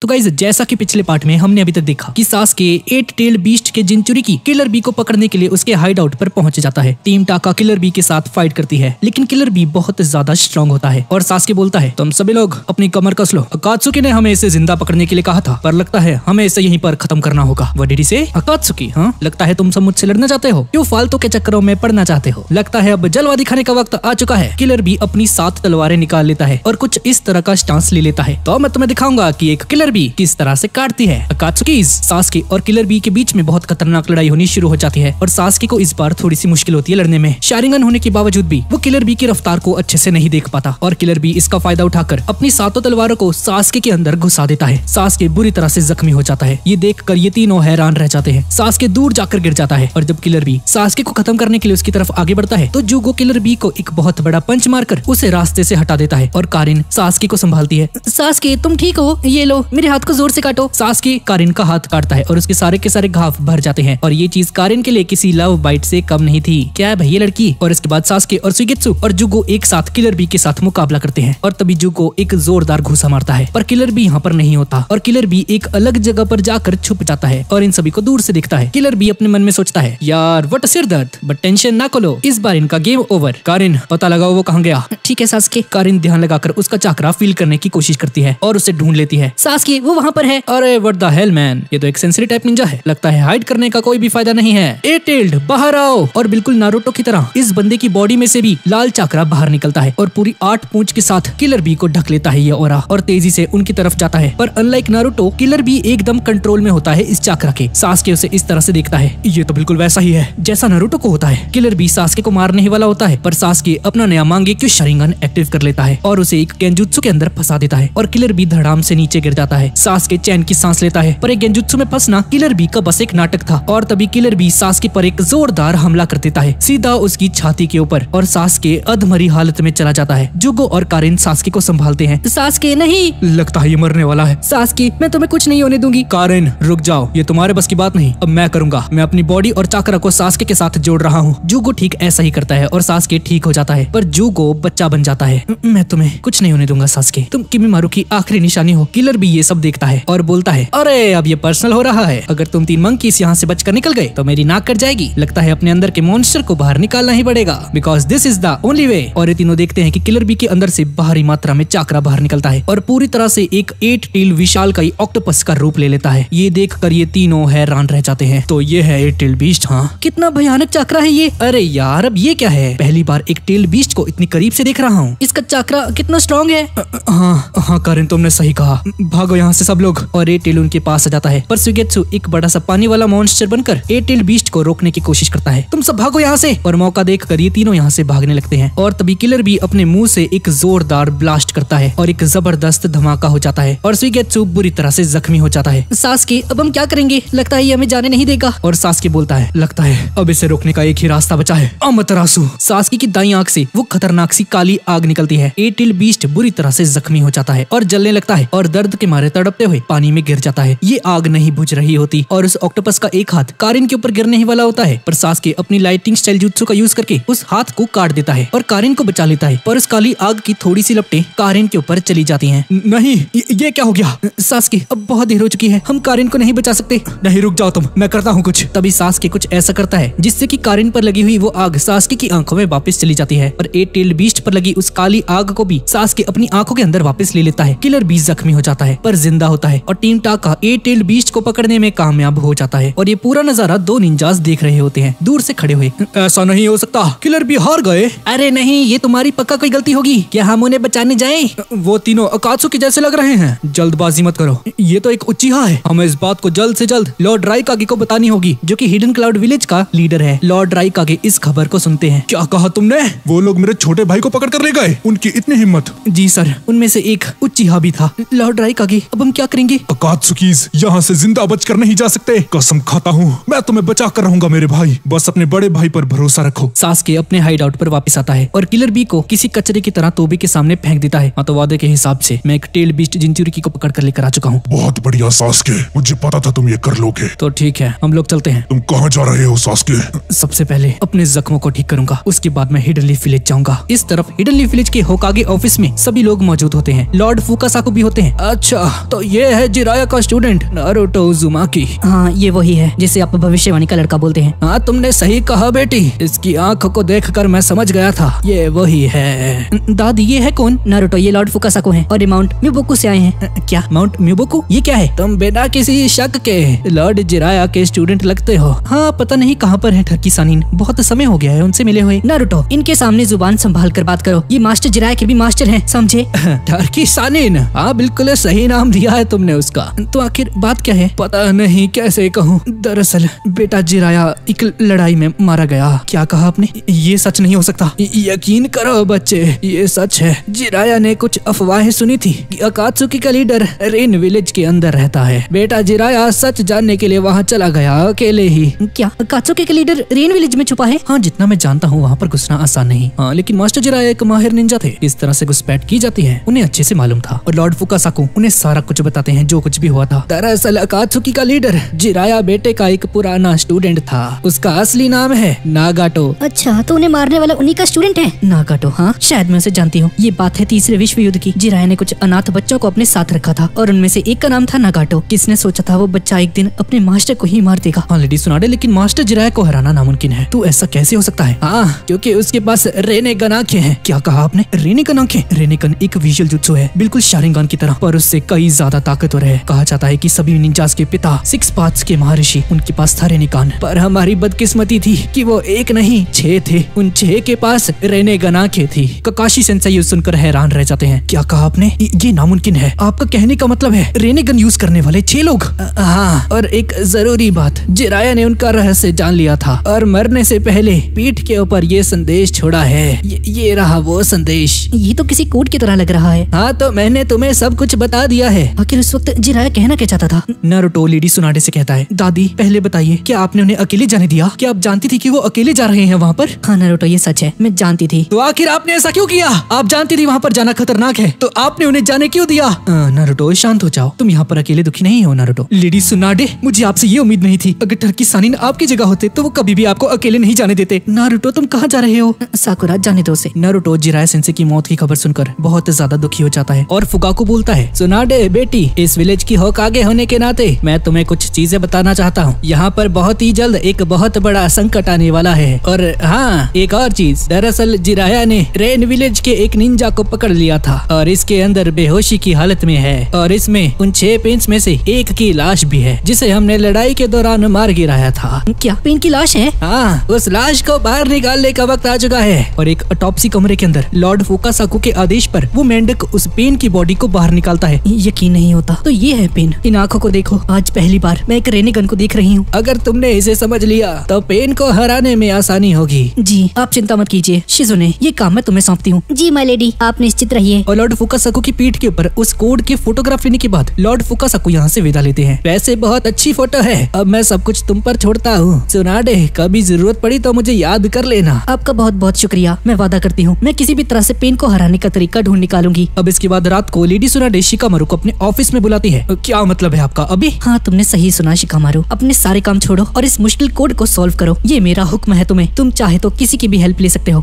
तो गाइस जैसा कि पिछले पार्ट में हमने अभी तक देखा कि सास्के 8 टेल्ड बीस्ट के जिंचुरी की किलर बी को पकड़ने के लिए उसके हाइड आउट पर पहुंच जाता है। टीम टाका किलर बी के साथ फाइट करती है, लेकिन किलर बी बहुत ज्यादा स्ट्रांग होता है और सास्के बोलता है तुम सभी लोग अपनी कमर कस लो। अकात्सुकी ने हमें इसे जिंदा पकड़ने के लिए कहा था, पर लगता है हमें इसे यहीं पर खत्म करना होगा। व्हाट डिड ही से? अकात्सुकी, हाँ लगता है तुम सब मुझसे लड़ना चाहते हो, क्यों फालतू के चक्करों में पड़ना चाहते हो। लगता है अब जलवा दिखाने का वक्त आ चुका है। किलर बी अपनी 7 तलवारें निकाल लेता है और कुछ इस तरह का स्टांस ले लेता है। तो मैं तुम्हें दिखाऊंगा कि एक किलर बी किस तरह से काटती है। अकात्सुकी सास्के और किलर बी के बीच में बहुत खतरनाक लड़ाई होनी शुरू हो जाती है और सास्के को इस बार थोड़ी सी मुश्किल होती है लड़ने में। शारिंगन होने के बावजूद भी वो किलर बी की रफ्तार को अच्छे से नहीं देख पाता और किलर बी इसका फायदा उठाकर अपनी 7 तलवारों को सास्के के अंदर घुसा देता है। सास्के बुरी तरह से जख्मी हो जाता है। ये देखकर ये तीनों हैरान रह जाते हैं। सास्के दूर जाकर गिर जाता है और जब किलर बी सास्के को खत्म करने के लिए उसकी तरफ आगे बढ़ता है तो जुगो किलर बी को एक बहुत बड़ा पंच मारकर उसे रास्ते से हटा देता है और कारिन सास्के को संभालती है। सास्के तुम ठीक हो? ये लो मेरे हाथ को जोर से काटो। सास्के कारिन का हाथ काटता है और उसके सारे के सारे घाव भर जाते हैं और ये चीज कारिन के लिए किसी लव बाइट से कम नहीं थी। क्या है भैया लड़की? और इसके बाद सास्के और सुगेत्सु और जुगो एक साथ किलर बी के साथ मुकाबला करते हैं और तभी जुगो एक जोरदार घूसा मारता है, पर किलर बी यहाँ पर नहीं होता और किलर बी एक अलग जगह पर जाकर छुप जाता है और इन सभी को दूर से दिखता है। किलर बी अपने मन में सोचता है यार व्हाट सिर दर्द, बट टेंशन ना करो, इस बार इनका गेम ओवर। कारिन पता लगाओ वो कहाँ गया। ठीक है सास्के। कारिन ध्यान लगाकर उसका चक्रा फील करने की कोशिश करती है और उसे ढूंढ लेती है। सास्के वो वहाँ पर है। अरे व्हाट द हेल मैन, ये तो एक सेंसरी टाइप निंजा है, लगता है हाइड करने का कोई भी फायदा नहीं है। 8 टेल्ड बाहर आओ। और बिल्कुल नारुतो की तरह इस बंदे की बॉडी में से भी लाल चक्रा बाहर निकलता है और पूरी 8 पूंछ के साथ किलर बी को ढक लेता है ये ऑरा और तेजी से उनकी तरफ जाता है। पर अनलाइक नारुतो किलर बी एकदम कंट्रोल में होता है इस चक्रा के। सास्के उसे इस तरह से देखता है, ये तो बिल्कुल वैसा ही है जैसा नारुतो को होता है। किलर बी सास्के को मारने ही वाला होता है, पर सास्के अपना नया मांगेक्यू शारिंगन एक्टिव कर लेता है और उसे एक गेंजुत्सु के अंदर फंसा देता है और किलर बी धड़ाम से नीचे गिर जाता है। सास्के चैन की सांस लेता है, पर एक गेंजुत्सु में फंसना किलर बी का बस एक नाटक था और तभी किलर बी सास्के पर एक जोरदार हमला कर देता है, सीधा उसकी छाती के ऊपर, और सास्के अधमरी हालत में चला जाता है। जुगो और कारिन सास्के को संभालते हैं। सास्के नहीं, लगता है ये मरने वाला है। सास्के मैं तुम्हें कुछ नहीं होने दूंगी। कारिन रुक जाओ, ये तुम्हारे बस की बात नहीं, अब मैं करूंगा। मैं अपनी बॉडी और चक्रा को सास्के के साथ जोड़ रहा हूँ। जुगो ठीक ऐसा ही करता है और सास्के ठीक हो जाता है, पर जुगो बच्चा बन जाता है। मैं तुम्हें कुछ नहीं होने दूंगा सास्के, तुम किमिमारू की आखिरी निशानी हो। किलर भी ये सब देखता है और बोलता है अरे अब ये पर्सनल हो रहा है, अगर तुम 3 मंकीस यहाँ से बचकर निकल गए तो मेरी नाक कट जाएगी। लगता है अपने अंदर के मॉन्स्टर को बाहर निकालना ही पड़ेगा, because this is the only way. और ये तीनों देखते हैं कि किलर बी के अंदर से भारी मात्रा में चक्रा बाहर निकलता है और पूरी तरह से एक 8 टेल विशालकाय ऑक्टोपस का रूप ले लेता है। ये देखकर ये तीनों हैरान रह जाते हैं। तो ये है 8 टेल बीस्ट। हाँ कितना भयानक चक्रा है ये। अरे यार अब ये क्या है, पहली बार एक टेल बीस्ट को इतनी करीब से देख रहा हूँ। इसका चक्रा कितना स्ट्रॉन्ग है। हाँ कारिन तुमने सही कहा, भागो यहाँ से सब लोग। और 8 टेल उनके पास आ जाता है, पर सुगेत्सु एक बड़ा सा पानी वाला मॉन्स्टर बनकर 8 टेल बीस्ट को रोकने की कोशिश करता है। तुम सब भागो यहाँ से। और मौका देखकर ये तीनों यहाँ से भागने लगते हैं और तभी किलर भी अपने मुंह से एक जोरदार ब्लास्ट करता है और एक जबरदस्त धमाका हो जाता है और सुगेत्सु बुरी तरह से जख्मी हो जाता है। सास्के अब हम क्या करेंगे, लगता है ये हमें जाने नहीं देगा। और सास्के बोलता है लगता है अब इसे रोकने का एक ही रास्ता बचा है, अमतरासु। सास्के की दाईं आंख से वो खतरनाक सी काली आग निकलती है। 8 टेल बीस्ट बुरी तरह से जख्मी हो जाता है और जलने लगता है और दर्द के मारे तड़पते हुए पानी में गिर जाता है। ये आग नहीं बुझ रही होती और उस ऑक्टोपस का एक हाथ कारिन के ऊपर गिरने ही वाला होता है, पर सास्के अपनी लाइटिंग स्टाइल जुत्सु का यूज करके उस हाथ को काट देता है और कारिन को बचा लेता है, पर उस काली आग की थोड़ी सी लपटें कारिन के ऊपर चली जाती हैं। नहीं ये क्या हो गया सास्के, अब बहुत देर हो चुकी है, हम कारिन को नहीं बचा सकते। नहीं रुक जाओ तुम, मैं करता हूँ कुछ। तभी सास्के कुछ ऐसा करता है जिससे कि कारिन पर लगी हुई वो आग सास्के की आंखों में वापस चली जाती है और 8 टेल बीस्ट पर लगी उस काली आग को भी सास्के अपनी आंखों के अंदर वापस ले लेता है। किलर भी जख्मी हो जाता है पर जिंदा होता है और टीम टाका 8 टेल बीस्ट को पकड़ने में कामयाब हो जाता है और ये पूरा नजारा 2 निंजास देख रहे होते हैं दूर से खड़े हुए। ऐसा नहीं हो सकता, किलर भी हार गए। अरे नहीं, ये तुम्हारी पक्का कोई गलती होगी, क्या हम उन्हें बचाने जाएं? वो तीनों अकात्सुकी जैसे लग रहे हैं। जल्दबाजी मत करो, ये तो एक उच्चीहा है। हमें इस बात को जल्द से जल्द लॉर्ड राइकागे को बतानी होगी, जो कि हिडन क्लाउड विलेज का लीडर है। लॉर्ड राइकागे इस खबर को सुनते हैं। क्या कहा तुमने? वो लोग मेरे छोटे भाई को पकड़ कर ले गए, उनकी इतनी हिम्मत? जी सर, उनमें से एक उच्चीहा भी था। लॉर्ड राइकागे अब हम क्या करेंगे? अकात्सुकीज यहाँ से जिंदा बचकर नहीं जा सकते, कसम खाता हूँ मैं तुम्हें बचा कर रहूंगा मेरे भाई, बस अपने बड़े भाई पर भरोसा रखो। सास्के अपने हाइड आउट पर वापस आता है और किलर बी को किसी कचरे की तरह तोबी के सामने फेंक देता है। तो वादे के हिसाब से मैं एक टेल बीस्ट जिंचुरी को पकड़ कर लेकर आ चुका हूँ। बहुत बढ़िया सास्के, मुझे पता था तुम ये कर लोगे। तो ठीक है, हम लोग चलते हैं। तुम कहाँ जा रहे हो सास्के? सबसे पहले अपने जख्मों को ठीक करूंगा, उसके बाद मैं हिडन लीफ विलेज जाऊंगा। इस तरफ हिडन लीफ विलेज के होकागे ऑफिस में सभी लोग मौजूद होते हैं। लॉर्ड फुकासाकु भी होते हैं। अच्छा तो ये है जिराया का स्टूडेंट नारुतो उज़ुमाकी। हाँ, ये वही है जिसे आप भविष्यवाणी का लड़का बोलते हैं। हाँ, तुमने सही कहा बेटी, इसकी आंखों को देखकर मैं समझ गया था ये वही है। दादी, ये है कौन? नारुतो, ये लॉर्ड फुकासाको हैं और ये माउंट म्यूबोकू से आए हैं। क्या माउंट म्यूबोकू? ये क्या है? तुम बिना किसी शक के लॉर्ड जिराया के स्टूडेंट लगते हो। हाँ, पता नहीं कहाँ पर है ठरकी सानिन, बहुत समय हो गया है उनसे मिले हुए। नारुतो, इनके सामने जुबान संभाल कर बात करो, ये मास्टर जिराया के भी मास्टर हैं, समझे? ठरकी सानिन? हाँ, बिल्कुल सही नाम दिया है तुमने उसका। तो आखिर बात क्या है? पता नहीं कैसे कहूँ। दरअसल बेटा जिराया एक लड़ाई में मारा गया। क्या कहा आपने? ये सच नहीं हो सकता। यकीन करो बच्चे, ये सच है। जिराया ने कुछ अफवाहें सुनी थी कि अकात्सुकी का लीडर रेन विलेज के अंदर रहता है। बेटा जिराया सच जानने के लिए वहाँ चला गया अकेले ही। क्या अकात्सुकी का लीडर रेन विलेज में छुपा है? हाँ, जितना मैं जानता हूँ वहाँ पर घुसना आसान नहीं। हाँ, लेकिन मास्टर जिराया एक माहिर निंजा थे, किस तरह से घुसपैठ की जाती है उन्हें अच्छे से मालूम था। और लॉर्ड फुकासाको उन्हें सारा कुछ बताते हैं जो कुछ भी हुआ था। दरअसल अकात्सुकी का लीडर जिराया बेटे का एक पुराना स्टूडेंट था। उसका असली नाम है नागाटो। अच्छा, तो उन्हें मारने वाला उन्हीं का स्टूडेंट है? नागाटो? हाँ, शायद मैं उसे जानती हूँ। ये बात है तीसरे विश्व युद्ध की। जिराया ने कुछ अनाथ बच्चों को अपने साथ रखा था और उनमें से एक का नाम था नागाटो। किसने सोचा था वो बच्चा एक दिन अपने मास्टर को ही मार देगा। हाँ लेडी सुनाडे, लेकिन मास्टर जिराया को हराना नामुमकिन है। तो ऐसा कैसे हो सकता है? हाँ, क्योंकि उसके पास रेनेगन आंखें हैं। क्या कहा आपने? रेनेगन आंखें? रेनेगन एक विजुअल जुत्सु है, बिल्कुल शारिंगन की तरह, पर उससे कई ज्यादा ताकतवर है। कहा जाता है कि सभी निंजास के पिता सिक्स पाथ्स के महर्षि, उनके पास था रेनेगन। पर हमारी बदकिस्मती थी कि वो एक नहीं 6 थे। उन 6 के पास रेनेगन आंखें थी। ककाशी सेंसेई सुनकर हैरान रह जाते हैं। क्या कहा आपने? ये नामुमकिन है। आपका कहने का मतलब है रेनेगन यूज करने वाले 6 लोग? हाँ, और एक जरूरी बात, जिराया ने उनका रहस्य जान लिया था और मरने से पहले पीठ के ऊपर ये संदेश छोड़ा है। ये रहा वो संदेश। ये तो किसी कोड की तरह लग रहा है। हाँ, तो मैंने तुम्हें सब कुछ बता दिया है। आखिर उस वक्त जिराया कहना क्या चाहता था? नारुतो लेडी सुनाडे से कहता है, दादी पहले बताइए, क्या आपने उन्हें अकेले जाने दिया? क्या आप जानती थी कि वो अकेले जा रहे हैं वहाँ पर? हाँ नारुतो, ये सच है, मैं जानती थी। तो आखिर आपने ऐसा क्यों किया? आप जानती थी वहाँ पर जाना खतरनाक है, तो आपने उन्हें जाने क्यों दिया? नारुतो शांत हो जाओ, तुम यहाँ पर अकेले दुखी नहीं हो। नारुतो, लेडी सुनाडे, मुझे आपसे ये उम्मीद नहीं थी। अगर ठरकी सानिन आपकी जगह होते तो वो कभी भी आपको अकेले नहीं जाने देते। नारुतो, तुम कहाँ जा रहे हो? साकुरा, जाने दो उसे। नारुतो जिराया सेंसे की मौत की खबर सुनकर बहुत ज्यादा दुखी हो जाता है और फुकाको बोलता है, सुनाडे बेटी, इस विलेज की होकागे होने के नाते मैं तुम्हें कुछ चीजें बताना चाहता हूँ। यहाँ पर बहुत ही जल्द एक बहुत बड़ा संकट आने वाला है। और हाँ, एक और चीज, दरअसल जिराया ने रेन विलेज के एक निंजा को पकड़ लिया था और इसके अंदर बेहोशी की हालत में है और इसमें उन 6 पेंस में से एक की लाश भी है जिसे हमने लड़ाई के दौरान मार गिराया था। क्या पेन की लाश है? हाँ, उस लाश को बाहर निकालने का वक्त आ चुका है। और एक ऑटोप्सी कमरे के अंदर लॉर्ड फुकासाको के आदेश पर वो मेंढक उस पेन की बॉडी को बाहर निकालता है। यकीन नहीं होता। तो ये है पेन। इन आंखों को देखो, आज पहली बार मैं एक रेनेगन को देख रही हूँ। अगर तुमने इसे समझ लिया तो पेन को हराने में आसानी होगी। जी, आप चिंता मत कीजिए शिजुने, ये काम मैं तुम्हें सौंपती हूँ। जी माय लेडी, आप निश्चित रहिए। और लॉर्ड फुकासाको की पीठ के ऊपर उस कोड की फोटोग्राफ लेने के बाद लॉर्ड फुकासाको यहाँ से विदा लेते हैं। वैसे बहुत अच्छी फोटो है, अब मैं सब कुछ तुम पर छोड़ता हूँ। सुनाडे, कभी जरूरत पड़ी तो मुझे याद कर लेना। आपका बहुत बहुत शुक्रिया, मैं वादा करती हूँ मैं किसी भी तरह से पेन को हराने का तरीका ढूंढ निकालूंगी। अब इसके बाद रात को लेडी सुनाडे शिकामारू को अपने ऑफिस में बुलाती है। क्या मतलब है आपका? अभी? हाँ, तुमने सही सुना शिकामारू, अपने सारे काम छोड़ो और इस मुश्किल कोड को सॉल्व करो। ये मेरा हुक्म है तुम्हें। तुम चाहे तो किसी की भी हेल्प ले सकते हो।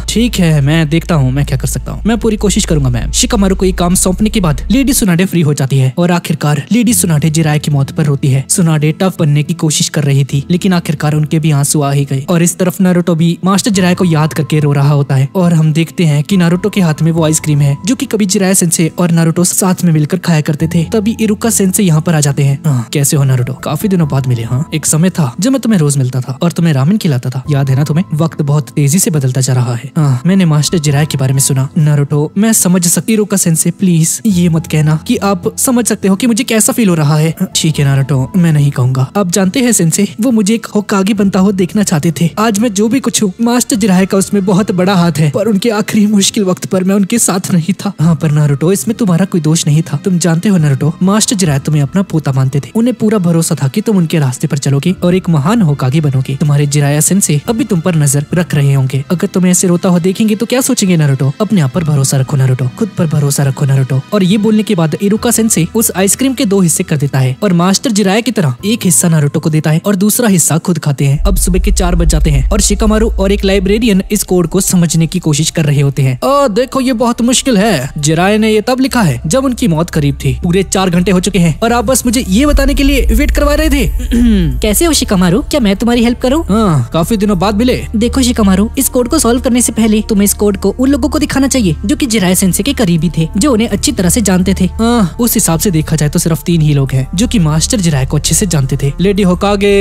ठीक है, मैं देखता हूँ मैं क्या कर सकता हूँ। मैं पूरी कोशिश करूंगा मैम। शिकामारू को ये काम सौंपने के बाद लेडी सुनाडे फ्री हो जाती है और आखिरकार लेडी सुनाडे जिराया की मौत पर रोती है। सुनाडे टफ बनने की कोशिश कर रही थी, लेकिन आखिरकार उनके भी आंसू आ ही गए। और इस तरफ नारुतो भी मास्टर जिराया को याद करके रो रहा होता है और हम देखते हैं कि नारुतो के हाथ में वो आइसक्रीम है जो कि कभी जिराया सेंसे और नारुतो साथ में मिलकर खाया करते थे। तभी इरुका सेंसे यहाँ पर आ जाते हैं। कैसे हो नारुतो? काफी दिनों बाद मिले। हाँ, एक समय था जब मैं तुम्हें रोज मिलता था और तुम्हें रामेन खिलाता था, याद है ना तुम्हें? वक्त बहुत तेजी से बदलता जा रहा है। मैंने मास्टर जिराया के बारे में सुना। नारुतो, मैं समझ सकती। इरुका सेंसे, प्लीज ये मत कहना कि आप समझ सकते हो कि मुझे कैसा फील हो रहा है। ठीक है नारुतो, मैं नहीं कहूंगा। आप जानते हैं सेंसे, वो मुझे एक होकागे बनता हुआ देखना चाहते थे। आज मैं जो भी कुछ हूँ, मास्टर जिराया का उसमें बहुत बड़ा हाथ है, पर उनके आखिरी मुश्किल वक्त पर मैं उनके साथ नहीं था। हाँ, पर नारुतो, इसमें तुम्हारा कोई दोष नहीं था। तुम जानते हो नारुतो, मास्टर जिराया तुम्हें अपना पोता मानते थे। उन्हें पूरा भरोसा था कि तुम उनके रास्ते पर चलोगे और एक महान होकागे बनोगे। तुम्हारे जिराया सेंसे अभी तुम पर नजर रख रहे होंगे। अगर तुम्हें ऐसे रोता हुआ देखेंगे तो क्या सोचेंगे नारुतो? अपने आप पर भरोसा रखो नारुतो, खुद पर भरोसा रखो नारुतो। और ये बोलने के बाद इरुका सेंसे उस आइसक्रीम के 2 हिस्से कर देता है और मास्टर जिराया की तरह एक हिस्सा नारुतो को देता है और दूसरा हिस्सा खुद खाते हैं। अब सुबह के 4 बज जाते हैं और शिकामारू और एक लाइब्रेरियन इस कोड को समझने की कोशिश कर रहे होते हैं। देखो, ये बहुत मुश्किल है। जिराया ने ये तब लिखा है जब उनकी मौत बहुत करीब थी। पूरे 4 घंटे हो चुके हैं और आप बस मुझे ये बताने के लिए वेट करवा रहे थे। कैसे हो शिकामारू, क्या मैं तुम्हारी हेल्प करूं? हाँ, काफी दिनों बाद मिले। देखो शिकामारू, इस कोड को सॉल्व करने से पहले तुम्हें इस कोड को उन लोगों को दिखाना चाहिए जो कि जिराया सेंसे के करीबी थे, जो उन्हें अच्छी तरह से जानते थे। उस हिसाब से देखा जाए तो सिर्फ 3 ही लोग हैं जो कि मास्टर जिराया को अच्छे से जानते थे। लेडी होकागे,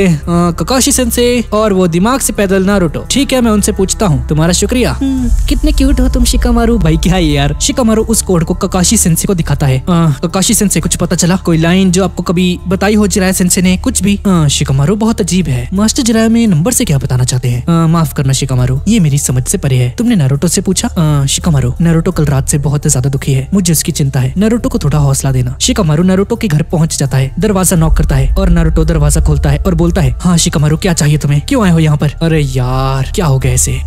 ककाशी सेंसे और वो दिमाग से पैदल नारुतो। ठीक है, मैं उनसे पूछता हूँ। तुम्हारा शुक्रिया। कितने क्यूट हो तुम शिकामारू। भाई क्या है यार। शिकामारू उस कोड को ककाशी सेंसे को दिखाता है। ककाशी सेंसे, कुछ पता चला? कोई लाइन जो आपको कभी बताई हो जिराया सेंसे ने? कुछ भी? शिकामारू, बहुत अजीब है। मास्टर जिराया में नंबर से क्या बताना चाहते हैं? माफ करना शिकामारू, ये मेरी समझ से परे है। तुमने नारुतो से पूछा? शिकामारू, नारुतो कल रात से बहुत ज्यादा दुखी है, मुझे उसकी चिंता है। नारुतो को थोड़ा हौसला देना। शिकामारू नारुतो के घर पहुंच जाता है, दरवाजा नॉक करता है और नारुतो दरवाजा खोलता है और बोलता है, हाँ शिकामारू, क्या चाहिए तुम्हें? क्यों आए हो यहाँ पर? अरे यार, क्या हो गया ऐसे?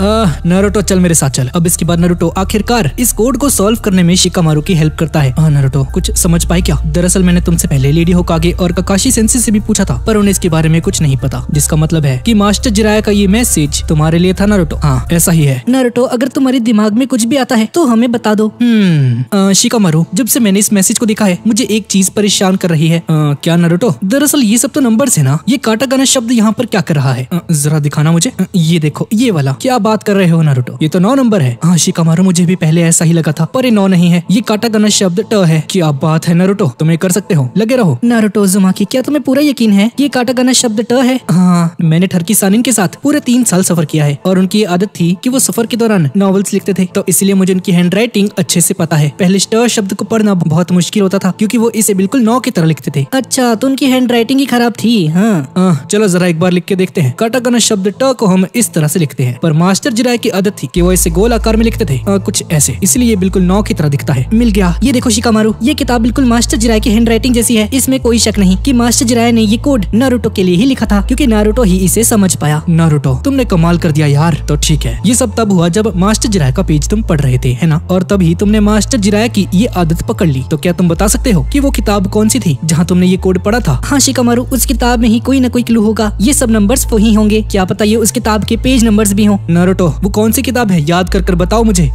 नारुतो, चल मेरे साथ चल। अब इसके बाद नारुतो आखिरकार इस कोड को सॉल्व करने में शिकामारू की हेल्प करता है। नारुतो, कुछ समझ पाए क्या? दरअसल मैंने तुमसे पहले लेडी होकागे और ककाशी सेंसे से भी पूछा था, पर उन्हें इसके बारे में कुछ नहीं पता, जिसका मतलब है कि मास्टर जिराया का ये मैसेज तुम्हारे लिए था नारुतो। हाँ, ऐसा ही है। नारुतो, अगर तुम्हारे दिमाग में कुछ भी आता है तो हमें बता दो। शिकामारू, जब से मैंने इस मैसेज को देखा है मुझे एक चीज परेशान कर रही है। क्या नारुतो? दरअसल ये सब तो नंबर्स है ना, ये काटागाना शब्द यहाँ पर क्या कर रहा है? जरा दिखाना मुझे। ये देखो, ये वाला। क्या बात कर रहे हो नारुतो? ये तो 9 नंबर है। हाँ शिकामारू, मुझे भी पहले ऐसा ही लगा था, पर ये 9 नहीं है, ये काटागाना शब्द ट है। क्या बात है नारुतो, तुम कर सकते हो, लगे रहो। नारुतो उज़ुमाकी, क्या तुम्हें पूरा यकीन है ये काटागाना शब्द ट है? हाँ, मैंने ठरकी सानिन के साथ पूरे 3 साल सफर किया है और उनकी आदत थी कि वो सफर के दौरान नॉवेल्स लिखते थे, तो इसलिए मुझे उनकी हैंडराइटिंग अच्छे से पता है। पहले ट शब्द को पढ़ना बहुत मुश्किल होता था क्योंकि वो इसे बिल्कुल 9 की तरह लिखते थे। अच्छा, तो उनकी हैंडराइटिंग ही खराब थी। हाँ, चलो जरा एक बार लिख के देखते हैं। काटागाना शब्द ट को हम इस तरह से लिखते हैं, पर मास्टर जिराया की आदत थी कि वो इसे गोल आकार में लिखते थे, कुछ ऐसे, इसलिए ये बिल्कुल 9 की तरह दिखता है। मिल गया। ये देखो शिकामारू, ये किताब बिल्कुल मास्टर जिराया की हैंडराइटिंग जैसी है। इसमें कोई शक नहीं कि मास्टर जिराया ने ये कोड नारुतो के लिए ही लिखा था, क्योंकि नारुतो ही इसे समझ पाया। नारुतो, तुमने कमाल कर दिया यार। तो ठीक है, ये सब तब हुआ जब मास्टर जिराया का पेज तुम पढ़ रहे थे, है ना? और तभी तुमने मास्टर जिराया की ये आदत पकड़ ली। तो क्या तुम बता सकते हो कि वो किताब कौन सी थी जहाँ तुमने ये कोड पढ़ा था? हाँ शिकामारू, उस किताब में ही कोई न कोई क्लू होगा। ये सब नंबर्स वही होंगे, क्या पता ये उस किताब के पेज नंबर्स भी हों। नारुतो, वो कौन सी किताब है? याद कर बताओ मुझे।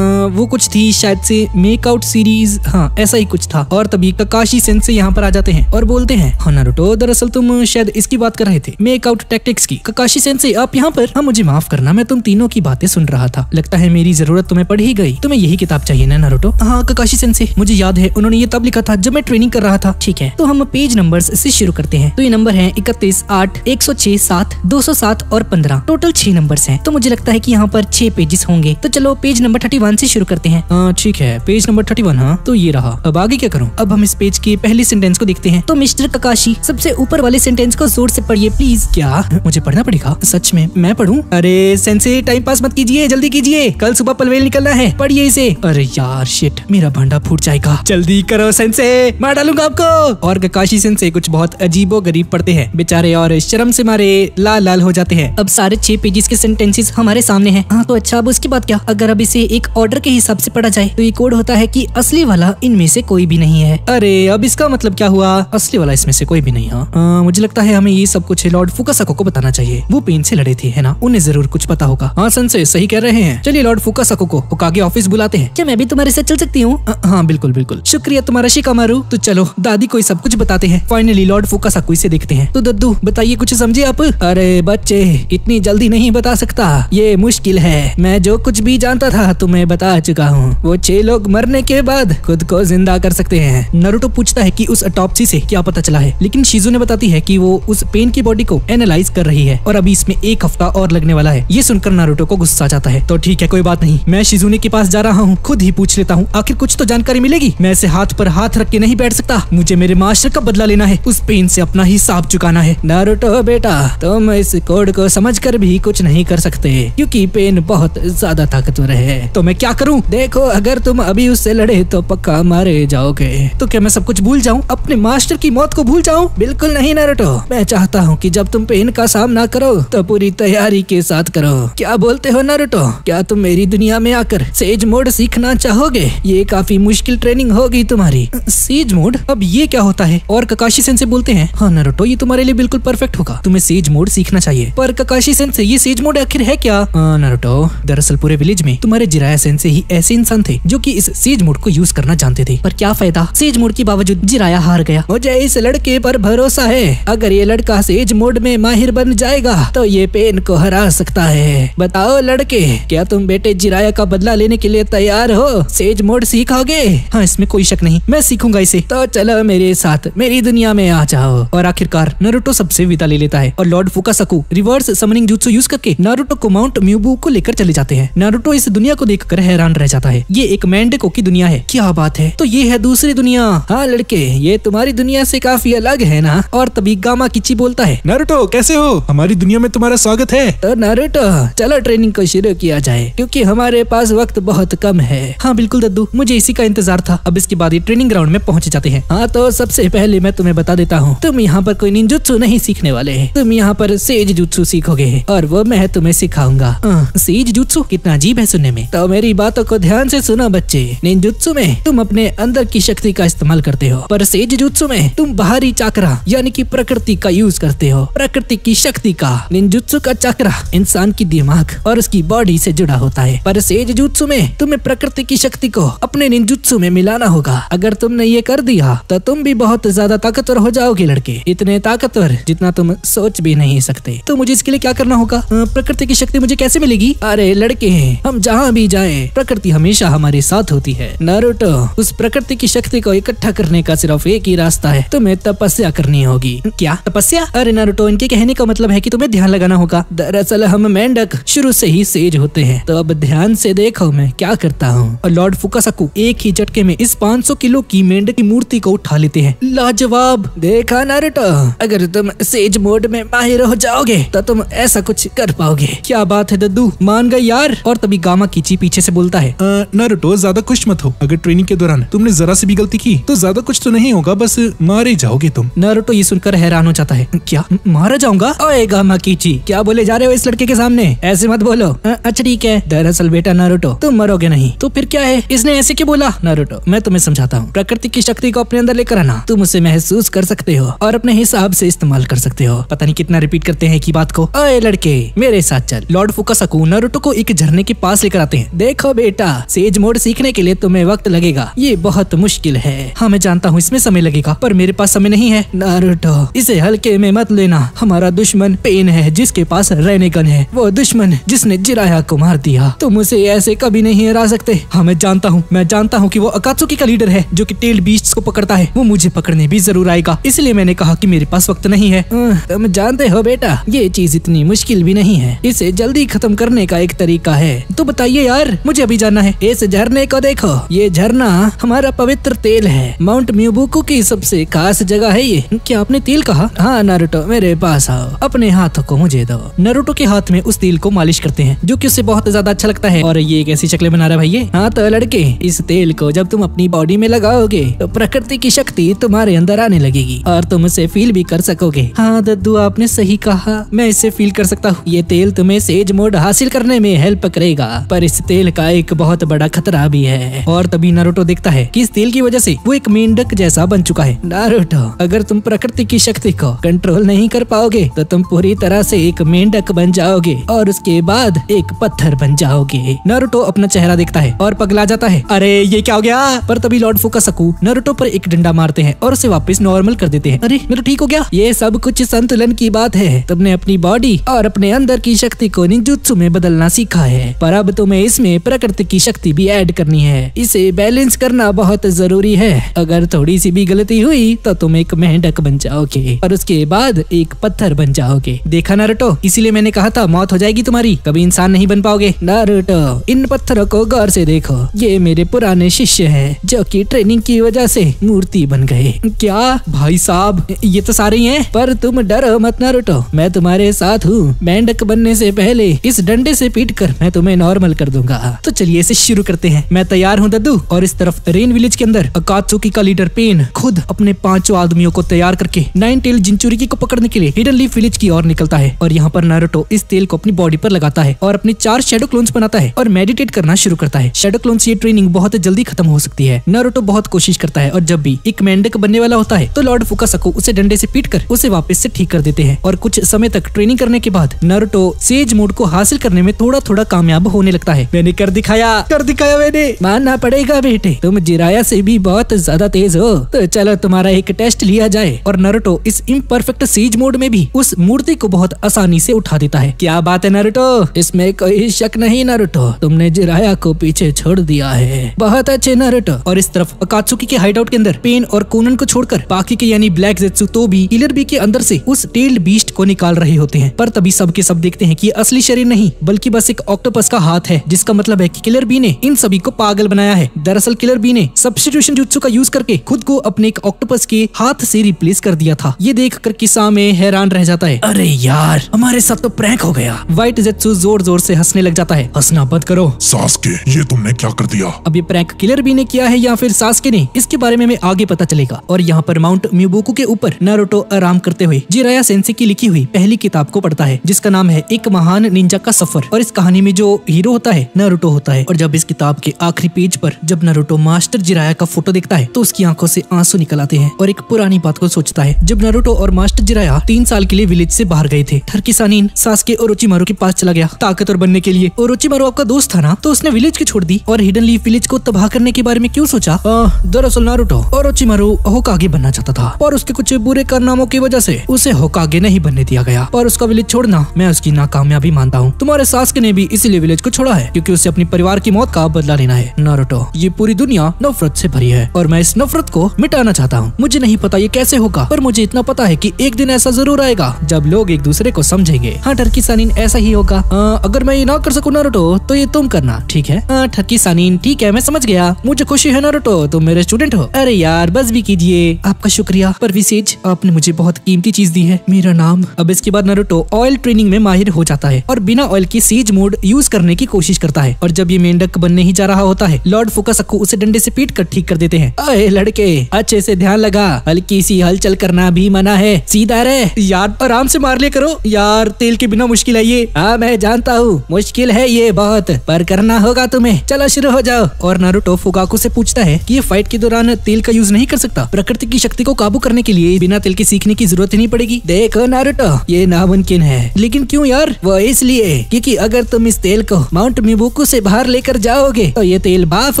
वो कुछ थी शायद से मेक आउट सीरीज, हाँ ऐसा ही कुछ था। और तभी ककाशी सेंसे यहाँ पर आ जाते हैं और बोलते हैं, हाँ नारुतो, दरअसल तुम शायद इसकी बात कर रहे थे, मेक आउट टैक्टिक्स की। ककाशी सेंसे, आप यहाँ पर? हाँ मुझे माफ करना, मैं तुम तीनों की बातें सुन रहा था। लगता है मेरी जरूरत तुम्हें पड़ ही गई। तुम्हें यही किताब चाहिए ना नारुतो? हाँ ककाशी सेंसे, मुझे याद है, उन्होंने ये तब लिखा था जब मैं ट्रेनिंग कर रहा था। ठीक है, तो हम पेज नंबर्स से शुरू करते हैं। तो ये नंबर है 31, 8, 106, 7, 207 और 15। टोटल 6 नंबर्स हैं। तो मुझे लगता है कि यहाँ पर 6 पेजेस होंगे। तो चलो पेज नंबर 31 से शुरू करते हैं। ठीक है, पेज नंबर 31। हाँ, तो ये रहा। अब आगे क्या करूँ? अब हम इस पेज के पहले सेंटेंस को देखते हैं। तो मिस्टर ककाशी, सबसे ऊपर वाले सेंटेंस को जोर से पढ़िए प्लीज। क्या मुझे पढ़ना पड़ेगा? सच में मैं पढ़ूं? अरे सेंसे, टाइम पास मत कीजिए, जल्दी कीजिए, कल सुबह पनवेल निकलना है, पढ़िए इसे। अरे यार शिट, मेरा भांडा फूट जाएगा। जल्दी करो सेंसे, मार डालूंगा आपको। और ककाशी सेंसे कुछ बहुत अजीबो गरीब पढ़ते हैं बेचारे, और शर्म से मारे लाल लाल हो जाते हैं। अब सारे 6 पेजेस के सेंटेंसेस हमारे सामने हैं। हाँ तो अच्छा, अब उसके बाद क्या? अगर अब इसे एक ऑर्डर के हिसाब से पढ़ा जाए तो ये कोड होता है कि असली वाला इनमें से कोई भी नहीं है। अरे अब इसका मतलब क्या हुआ? असली वाला इसमें से कोई भी नहीं। हाँ, मुझे लगता है हमें ये सब कुछ लॉर्ड फुकासाको को बताना चाहिए। वो पेन से लड़े थे, है ना? उन्हें जरूर कुछ पता होगा। हाँ सेंसे, सही कह रहे हैं। चलिए लॉर्ड फुकासाको को होकागे ऑफिस बुलाते हैं। क्या मैं भी तुम्हारे साथ चल सकती हूँ? हाँ बिल्कुल बिल्कुल, शुक्रिया तुम्हारा शिकामारू। तो चलो दादी को सब कुछ बताते हैं। फाइनली लॉर्ड फुकासाको इसे देखते हैं। तो दद्दू बताइए, कुछ समझे आप? अरे बच्चे, इतनी जल्दी नहीं बता सकता, ये मुश्किल है। मैं जो कुछ भी जानता था तुम्हें बता चुका हूँ। वो 6 लोग मरने के बाद खुद को जिंदा कर सकते हैं। नारुतो पूछता है कि उस ऑटोप्सी से क्या पता चला है, लेकिन शिजुने बताती है कि वो उस पेन की बॉडी को एनालाइज कर रही है और अभी इसमें 1 हफ्ता और लगने वाला है। ये सुनकर नारुतो को गुस्सा जाता है। तो ठीक है, कोई बात नहीं, मैं शिजुने के पास जा रहा हूँ, खुद ही पूछ लेता हूँ, आखिर कुछ तो जानकारी मिलेगी। मैं ऐसे हाथ पर हाथ रख के नहीं बैठ सकता, मुझे मेरे मास्टर का बदला लेना है, उस पेन से अपना हिसाब चुकाना है। नारुतो बेटा, तुम इस कोड को समझकर भी कुछ नहीं कर सकते क्योंकि पेन बहुत ज्यादा ताकतवर है। तो मैं क्या करूँ? देखो, अगर तुम अभी उससे लड़े तो पक्का मारे जाओगे। तो क्या मैं सब कुछ भूल जाऊँ, अपने मास्टर की मौत को भूल जाऊँ? बिल्कुल नहीं नारुतो, मैं चाहता हूँ कि जब तुम पेन का सामना करो तो पूरी तैयारी के साथ करो। क्या बोलते हो नारुतो? क्या तुम मेरी दुनिया में आकर सेज मोड सीखना चाहोगे? ये काफी मुश्किल ट्रेनिंग होगी तुम्हारी। Sage mode? अब ये क्या होता है? और ककाशी सेंसे बोलते हैं, हाँ नारुतो, ये तुम्हारे लिए बिल्कुल परफेक्ट होगा, तुम्हें सेज मोड सीखना चाहिए। पर ककाशी सेंसे, ये सेज मोड आखिर है क्या? नारुतो, दरअसल पूरे विलेज में तुम्हारे जिराया सेंसे ही ऐसे इंसान थे जो कि इस सेज मोड को यूज करना जानते थे। पर क्या फायदा, सेज मोड के बावजूद जिराया हार गया। मुझे इस लड़के पर भरोसा है, अगर ये लड़का सेज मोड में माहिर बन जाएगा तो ये पेन को हरा सकता है। बताओ लड़के, क्या तुम बेटे जिराया का बदला लेने के लिए तैयार हो? सेज मोड सीखोगे? हाँ, इसमें कोई शक नहीं, मैं सीखूंगा इसे। तो चलो मेरे साथ मेरी दुनिया में आ जाओ। और आखिरकार नारुतो सबसे विदा ले लेता है और Lord Fukasaku reverse summoning jutsu use करके नारुतो को माउंट म्यूबू को लेकर चले जाते हैं। नारुतो इस दुनिया को देखकर हैरान रह जाता है। ये एक मेंढकों की दुनिया है। क्या बात है, तो ये है दूसरी दुनिया। हाँ लड़के, ये तुम्हारी दुनिया से काफी अलग है ना? और तभी गामा किची बोलता है, नारुतो कैसे हो? हमारी दुनिया में तुम्हारा स्वागत है। तो नारुतो चलो ट्रेनिंग को शुरू किया जाए, क्योंकि हमारे पास वक्त बहुत कम है। हाँ बिल्कुल दद्दू, मुझे इसी का इंतजार था। अब इसके बाद ये ट्रेनिंग ग्राउंड में पहुंच जाते हैं। हाँ तो सबसे पहले मैं तुम्हें बता देता हूँ, तुम यहाँ पर कोई निंजुत्सु नहीं सीखने वाले, तुम यहाँ पर सेज जुत्सु सीखोगे और वो मैं तुम्हें सिखाऊंगा। सेज जुत्सु कितना अजीब है सुनने में। तो मेरी बातों को ध्यान से सुनो बच्चे। निंजुत्सु में तुम अपने अंदर की शक्ति का इस्तेमाल करते हो, पर सेज जुत्सु में तुम बाहरी चाकरा यानी कि प्रकृति का यूज करते हो, प्रकृति की शक्ति का। निंजुत्सु का चाकरा इंसान की दिमाग और उसकी बॉडी से जुड़ा होता है, पर सेज जुत्सु में तुम्हें प्रकृति की शक्ति को अपने निंजुत्सु में मिलाना होगा। अगर तुमने ये कर दिया तो तुम भी बहुत ज्यादा ताकतवर हो जाओगे लड़के, इतने ताकतवर जितना तुम सोच भी नहीं सकते। तो मुझे इसके लिए क्या करना होगा? प्रकृति की शक्ति मुझे कैसे मिलेगी? अरे लड़के, हम जहाँ भी जाएं, प्रकृति हमेशा हमारे साथ होती है। नारुतो, उस प्रकृति की शक्ति को इकट्ठा करने का सिर्फ एक ही रास्ता है, तुम्हें तपस्या करनी होगी। क्या तपस्या? अरे नारुतो, इनके कहने का मतलब है कि तुम्हें ध्यान लगाना होगा। दरअसल हम मेंढक शुरू से ही सेज होते हैं, तो अब ध्यान से देखो मैं क्या करता हूँ। और लॉर्ड फुकासाकु एक ही झटके में इस 500 किलो की मेंढक की मूर्ति को उठा लेते हैं। लाजवाब। देखा नारुतो, अगर तुम सेज मोड में माहिर हो जाओगे तो तुम ऐसा कुछ कर पाओगे। क्या बात है दद्दू, मान गए यार। और तभी गामा किची पीछे से बोलता है, नारुतो ज्यादा खुश मत हो, अगर ट्रेनिंग के दौरान तुमने जरा सी भी गलती की तो ज्यादा कुछ तो नहीं होगा, बस मारे जाओगे तुम। नारुतो ये सुनकर हैरान हो जाता है। क्या मारा जाऊंगा? ओए गामा किची, क्या बोले जा रहे हो इस लड़के के सामने? ऐसे मत बोलो। अच्छा ठीक है, दरअसल बेटा नारुतो तुम मरोगे नहीं। तो फिर क्या है? इसने ऐसे क्यों बोला? नारुतो मैं तुम्हें समझाता हूँ। प्रकृति की शक्ति को अपने अंदर लेकर आना, तुम उसे महसूस कर सकते हो और अपने हिसाब से इस्तेमाल कर सकते हो। पता नहीं कितना रिपीट करते हैं की बात को। ओए लड़के मेरे साथ चल। लॉर्ड फुकासाकु नारुतो को एक झरने के पास लेकर आते हैं। देखो बेटा, सेज मोड सीखने के लिए तुम्हें वक्त लगेगा, ये बहुत मुश्किल है। हाँ मैं जानता हूँ इसमें समय लगेगा, पर मेरे पास समय नहीं है। नारुतो इसे हल्के में मत लेना, हमारा दुश्मन पेन है जिसके पास रेनेगन है, वो दुश्मन जिसने जिराया को मार दिया। तुम उसे ऐसे कभी नहीं हरा सकते। हाँ मैं जानता हूँ कि वो अकात्सुकी का लीडर है जो कि टेल्ड बीस्ट्स को पकड़ता है। वो मुझे पकड़ने भी जरूर आएगा, इसलिए मैंने कहा कि मेरे पास वक्त नहीं है। तुम जानते हो बेटा, ये चीज इतनी मुश्किल भी नहीं है, इसे जल्दी खत्म करने का एक तरीका है। तो बताइए यार, मुझे अभी जानना है। इस झरने को देखो, ये झरना हमारा पवित्र तेल है। माउंट म्यूबुकु की सबसे खास जगह है ये। क्या आपने तेल कहा? हाँ नारुतो मेरे पास आओ, अपने हाथों को मुझे दो। नारुतो के हाथ में उस तेल को मालिश करते हैं, जो कि उसे बहुत ज्यादा अच्छा लगता है। और ये कैसी शक्लें बना रहा है भाई ये? हाँ तो लड़के, इस तेल को जब तुम अपनी बॉडी में लगाओगे तो प्रकृति की शक्ति तुम्हारे अंदर आने लगेगी और तुम उसे फील भी कर सकोगे। हाँ दद्दू आपने सही कहा, मैं इसे फील कर सकता हूँ। ये तेल तुम्हें सेज मोड हासिल करने में हेल्प करेगा, पर इस तेल का एक बहुत बड़ा खतरा भी है। और तभी नारुतो देखता है कि इस तेल की वजह से वो एक मेंढक जैसा बन चुका है। नारुतो, अगर तुम प्रकृति की शक्ति को कंट्रोल नहीं कर पाओगे तो तुम पूरी तरह से एक मेंढक बन जाओगे और उसके बाद एक पत्थर बन जाओगे। नारुतो अपना चेहरा देखता है और पगला जाता है। अरे ये क्या हो गया? पर तभी लॉर्ड फुकासाकु नारुतो पर एक डंडा मारते हैं और उसे वापस नॉर्मल कर देते हैं। अरे मेरा ठीक हो गया? ये सब कुछ संतुलन की बात है। तुमने अपनी बॉडी और अपने अंदर की शक्ति को निंजुत्सु में बदलना सीखा है, पर अब तुम्हें इसमें प्रकृति की शक्ति भी ऐड करनी है। इसे बैलेंस करना बहुत जरूरी है। अगर थोड़ी सी भी गलती हुई तो तुम एक मेंढक बन जाओगे और उसके बाद एक पत्थर बन जाओगे। देखा नारुतो, इसीलिए मैंने कहा था मौत हो जाएगी तुम्हारी, कभी इंसान नहीं बन पाओगे। नारुतो इन पत्थरों को गौर से देखो, ये मेरे पुराने शिष्य हैं जो कि ट्रेनिंग की वजह से मूर्ति बन गए। क्या भाई साहब, ये तो सारे ही हैं। पर तुम डरो मत नारुतो, मैं तुम्हारे साथ हूँ। मेंढक बनने से पहले इस डंडे से पीटकर मैं तुम्हें नॉर्मल कर दूंगा। तो चलिए इसे शुरू करते हैं, मैं तैयार हूँ दद्दू। और इस तरफ रेन विलेज के अंदर अकात्सुकी का लीडर पेन खुद अपने 5 आदमियों को तैयार करके 9 टेल जिंचुरिकी को पकड़ने के लिए हिडन लीफ विलेज की ओर निकलता है। और यहाँ पर नारुतो इस तेल को अपनी बॉडी पर लगाता है और अपने 4 शैडो क्लोन्स बनाता है और मेडिटेट करना शुरू करता है। शैडो क्लोन्स ये ट्रेनिंग बहुत जल्दी खत्म हो सकती है। नारुतो बहुत कोशिश करता है और जब भी एक मेंढक बनने वाला होता है तो लॉर्ड फुकासाकु उसे डंडे से पीटकर उसे वापस से ठीक कर देते हैं। और कुछ समय तक ट्रेनिंग करने के बाद नारुतो सेज मोड को हासिल करने में थोड़ा थोड़ा कामयाब होने लगता है। मैंने कर दिखाया मैंने। मानना पड़ेगा बेटे, तुम जिराया वैसे भी बहुत ज्यादा तेज हो, तो चलो तुम्हारा एक टेस्ट लिया जाए। और नारुतो इस इम्परफेक्ट सीज मोड में भी उस मूर्ति को बहुत आसानी से उठा देता है। क्या बात है नारुतो, इसमें कोई शक नहीं नारुतो, तुमने जिराया को पीछे छोड़ दिया है। बहुत अच्छे नारुतो। और इस तरफ अकात्सुकी के हाइडआउट के अंदर पेन और कोनन को छोड़कर बाकी के यानी ब्लैक ज़ेत्सु तो भी किलर बी के अंदर से उस टेल्ड बीस्ट को निकाल रहे होते हैं। पर तभी सब के सब देखते हैं कि असली शरीर नहीं बल्कि बस एक ऑक्टोपस का हाथ है, जिसका मतलब है कि किलर बी ने इन सभी को पागल बनाया है। दरअसल किलर बी ने सब्स्टिट्यूशन जुत्सु का यूज करके खुद को अपने एक ऑक्टोपस के हाथ से रिप्लेस कर दिया था। ये देखकर किसामे हैरान रह जाता है। अरे यार, हमारे साथ तो प्रैंक हो गया। व्हाइट ज़ेत्सु जोर जोर से हंसने लग जाता है। हंसना बंद करो। सास्के, ये तुमने क्या कर दिया? अब ये प्रैंक किलर बी ने किया है या फिर सास्के ने, इसके बारे में हमें आगे पता चलेगा। और यहाँ पर माउंट म्यूबोकू के ऊपर नारुतो आराम करते हुए जिराया सेंसे की लिखी हुई पहली किताब को पढ़ता है, जिसका नाम है एक महान निंजा का सफर। और इस कहानी में जो हीरो होता है नारुतो होता है। और जब इस किताब के आखिरी पेज पर जब नारुतो मास्टर जिराया का फोटो देखता है तो उसकी आंखों से आंसू निकल आते हैं और एक पुरानी बात को सोचता है। जब नारुतो और मास्टर जिराया 3 साल के लिए विलेज से बाहर गए थे, ठरकिसानिन सास्के ओरोचिमारू के पास चला गया ताकतवर बनने के लिए। ओरोचिमारू आपका दोस्त था ना, तो उसने विलेज की छोड़ दी और हिडन लीफ विलेज को तबाह करने के बारे में क्यों सोचा? दरअसल नारुतो ओरोचिमारू होकागे बनना चाहता था, पर उसके कुछ बुरे कारनामों की वजह से उसे होकागे नहीं बनने दिया गया। पर उसका विलेज छोड़ना मैं उसकी नाकामयाबी मानता हूँ। तुम्हारे सास्के ने भी इसीलिए विलेज को छोड़ा है क्योंकि उसे अपनी परिवार की मौत का बदला लेना है। नारुतो, ये पूरी दुनिया नफरत से भरी है और मैं इस नफरत को मिटाना चाहता हूँ। मुझे नहीं पता ये कैसे होगा, पर मुझे इतना पता है कि एक दिन ऐसा जरूर आएगा जब लोग एक दूसरे को समझेंगे। हाँ ठरकिसानिन, ऐसा ही होगा। अगर मैं ये ना कर सकूँ नारुतो, तो ये तुम करना, ठीक है? ठरकिसानिन, ठीक है, मैं समझ गया। मुझे खुशी है नारुतो, तुम मेरे स्टूडेंट हो। अरे यार बस भी कीजिए। आपका शुक्रिया, पर विशेष आपने मुझे बहुत कीमती चीज दी है, मेरा नाम। अब इसके बाद नारुतो ऑयल ट्रेनिंग में माहिर हो जाता है और बिना ऑयल के सीज मोड यूज करने की कोशिश करता है। और जब ये मेंढक बनने ही जा रहा होता है, लॉर्ड फुकासाकु उसे डंडे से पीट कर ठीक कर देते हैं। अरे लड़के, अच्छे से ध्यान लगा, हल्की सी हलचल करना भी मना है, सीधा रहे। यार आराम से मार लिया करो यार, तेल के बिना मुश्किल है ये। हाँ मैं जानता हूँ मुश्किल है ये बहुत, पर करना होगा तुम्हें। चलो शुरू हो जाओ। और नारुतो फुकाकू से पूछता है कि ये फाइट के दौरान तेल का यूज नहीं कर सकता। प्रकृति की शक्ति को काबू करने के लिए बिना तेल के सीखने की जरूरत ही नहीं पड़ेगी। देखो नारुतो, ये नामुमकिन है। लेकिन क्यों यार? वो इसलिए क्योंकि अगर तुम इस तेल को माउंट म्यूबोकू से बाहर लेकर जाओगे तो ये तेल भाप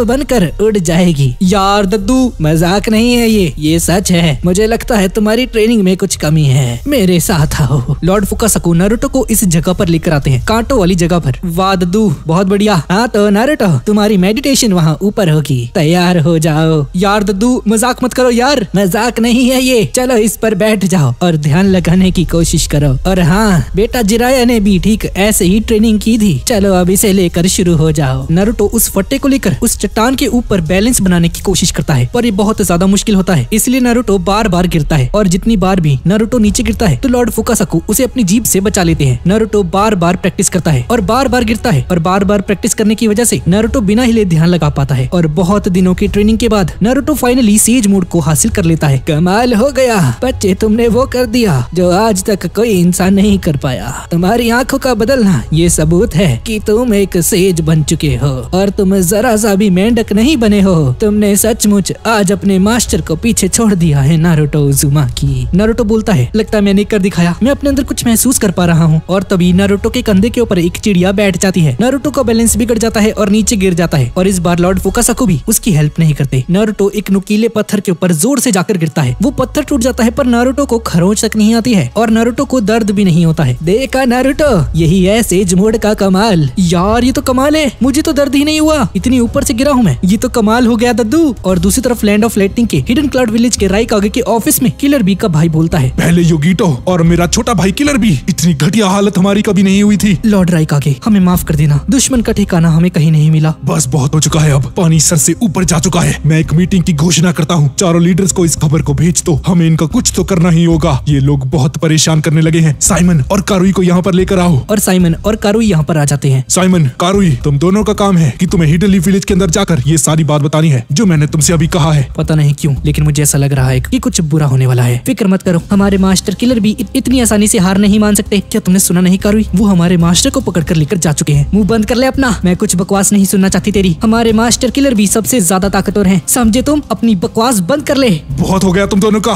बनकर उड़ जाएगी। यार दद्दू, मजाक नहीं है ये सच है। मुझे लगता है तुम्हारी ट्रेनिंग में कुछ कमी है, मेरे साथ आओ। लॉर्ड फुकासाकु नारुतो को इस जगह पर लेकर आते हैं, कांटो वाली जगह पर। वाह दद्दू, बहुत बढ़िया। हाँ तो नारुतो, तुम्हारी मेडिटेशन वहाँ ऊपर होगी, तैयार हो जाओ। यार दद्दू, मजाक मत करो यार। मजाक नहीं है ये, चलो इस पर बैठ जाओ और ध्यान लगाने की कोशिश करो। और हाँ बेटा, जिराया ने भी ठीक ऐसे ही ट्रेनिंग की थी। चलो अब इसे लेकर शुरू हो जाओ। नारुतो उस फट्टे को लेकर उस चट्टान के ऊपर बैलेंस बनाने की कोशिश करता है, पर ये बहुत ज्यादा मुश्किल होता है, इसलिए नारुतो बार बार गिरता है। और जितनी बार भी नारुतो नीचे गिरता है तो लॉर्ड फुकासाकु उसे अपनी जीभ से बचा लेते हैं। नारुतो बार बार प्रैक्टिस करता है और बार बार गिरता है, और बार बार प्रैक्टिस करने की वजह से नारुतो बिना हिले ध्यान लगा पाता है। और बहुत दिनों की ट्रेनिंग के बाद नारुतो फाइनली सेज मोड को हासिल कर लेता है। कमाल हो गया बच्चे, तुमने वो कर दिया जो आज तक कोई इंसान नहीं कर पाया। तुम्हारी आंखों का बदलना ये सबूत है कि तुम एक सेज बन चुके हो और तुम जरा सा भी मेंढक नहीं बने हो। तुमने सचमुच आज अपने मास्टर को पीछे छोड़ दिया है नारुतो उज़ुमाकी। नारुतो बोलता है, लगता है मैंने कर दिखाया, मैं अपने अंदर कुछ महसूस कर पा रहा हूँ। और तभी नारुतो के कंधे के ऊपर एक चिड़िया बैठ जाती है। नारुतो का बैलेंस बिगड़ जाता है और नीचे गिर जाता है। और इस बार लॉर्ड फुकासाकु भी उसकी हेल्प नहीं करते। नारुतो एक नुकीले पत्थर के ऊपर जोर से जाकर गिरता है। वो पत्थर टूट जाता है, पर नारुतो को खरोंच तक नहीं आती है और नारुतो को दर्द भी नहीं होता है। देखा नारुतो, यही है सेज मोड का कमाल। यार ये तो कमाल है, मुझे तो दर्द ही नहीं हुआ, इतनी ऊपर से गिरा हूँ मैं। ये तो कमाल हो गया दद्दू। और दूसरी तरफ लैंड ऑफ लाइटनिंग के हिडन क्लाउड विलेज के राइकागे के ऑफिस में किलर बी का भाई बोलता है, पहले योगीटो और मेरा छोटा भाई किलर बी, इतनी घटिया हालत हमारी कभी नहीं हुई थी। लॉर्ड राइकागे, हमें माफ कर देना, दुश्मन का ठिकाना हमें कहीं नहीं मिला। बस बहुत हो चुका है, अब पानी सर से ऊपर जा चुका है। मैं एक मीटिंग की घोषणा करता हूँ, चारों लीडर्स को इस खबर को भेज दो, हमें इनका कुछ तो करना ही होगा। ये लोग बहुत परेशान करने लगे हैं। साइमन और कारुई को यहाँ पर लेकर आओ। और साइमन और कारुई यहाँ पर आ जाते हैं। साइमन, कारुई, तुम दोनों का काम है कि तुम्हें हिडन लीफ विलेज के अंदर जाकर ये सारी बात बतानी है जो मैंने तुमसे अभी कहा है। पता नहीं क्यों, लेकिन मुझे ऐसा लग रहा है कि कुछ बुरा होने वाला है। फिक्र मत करो, हमारे मास्टर किलर भी इतनी आसानी से हार नहीं मान सकते। क्या तुमने सुना नहीं कारुई, वो हमारे मास्टर को पकड़ कर लेकर जा चुके हैं। मुंह बंद कर ले अपना, मैं कुछ बकवास नहीं सुनना चाहती तेरी। हमारे मास्टर किलर भी सबसे ज्यादा ताकतवर हैं, समझे तुम? अपनी बकवास बंद कर ले। बहुत हो गया तुम दोनों का।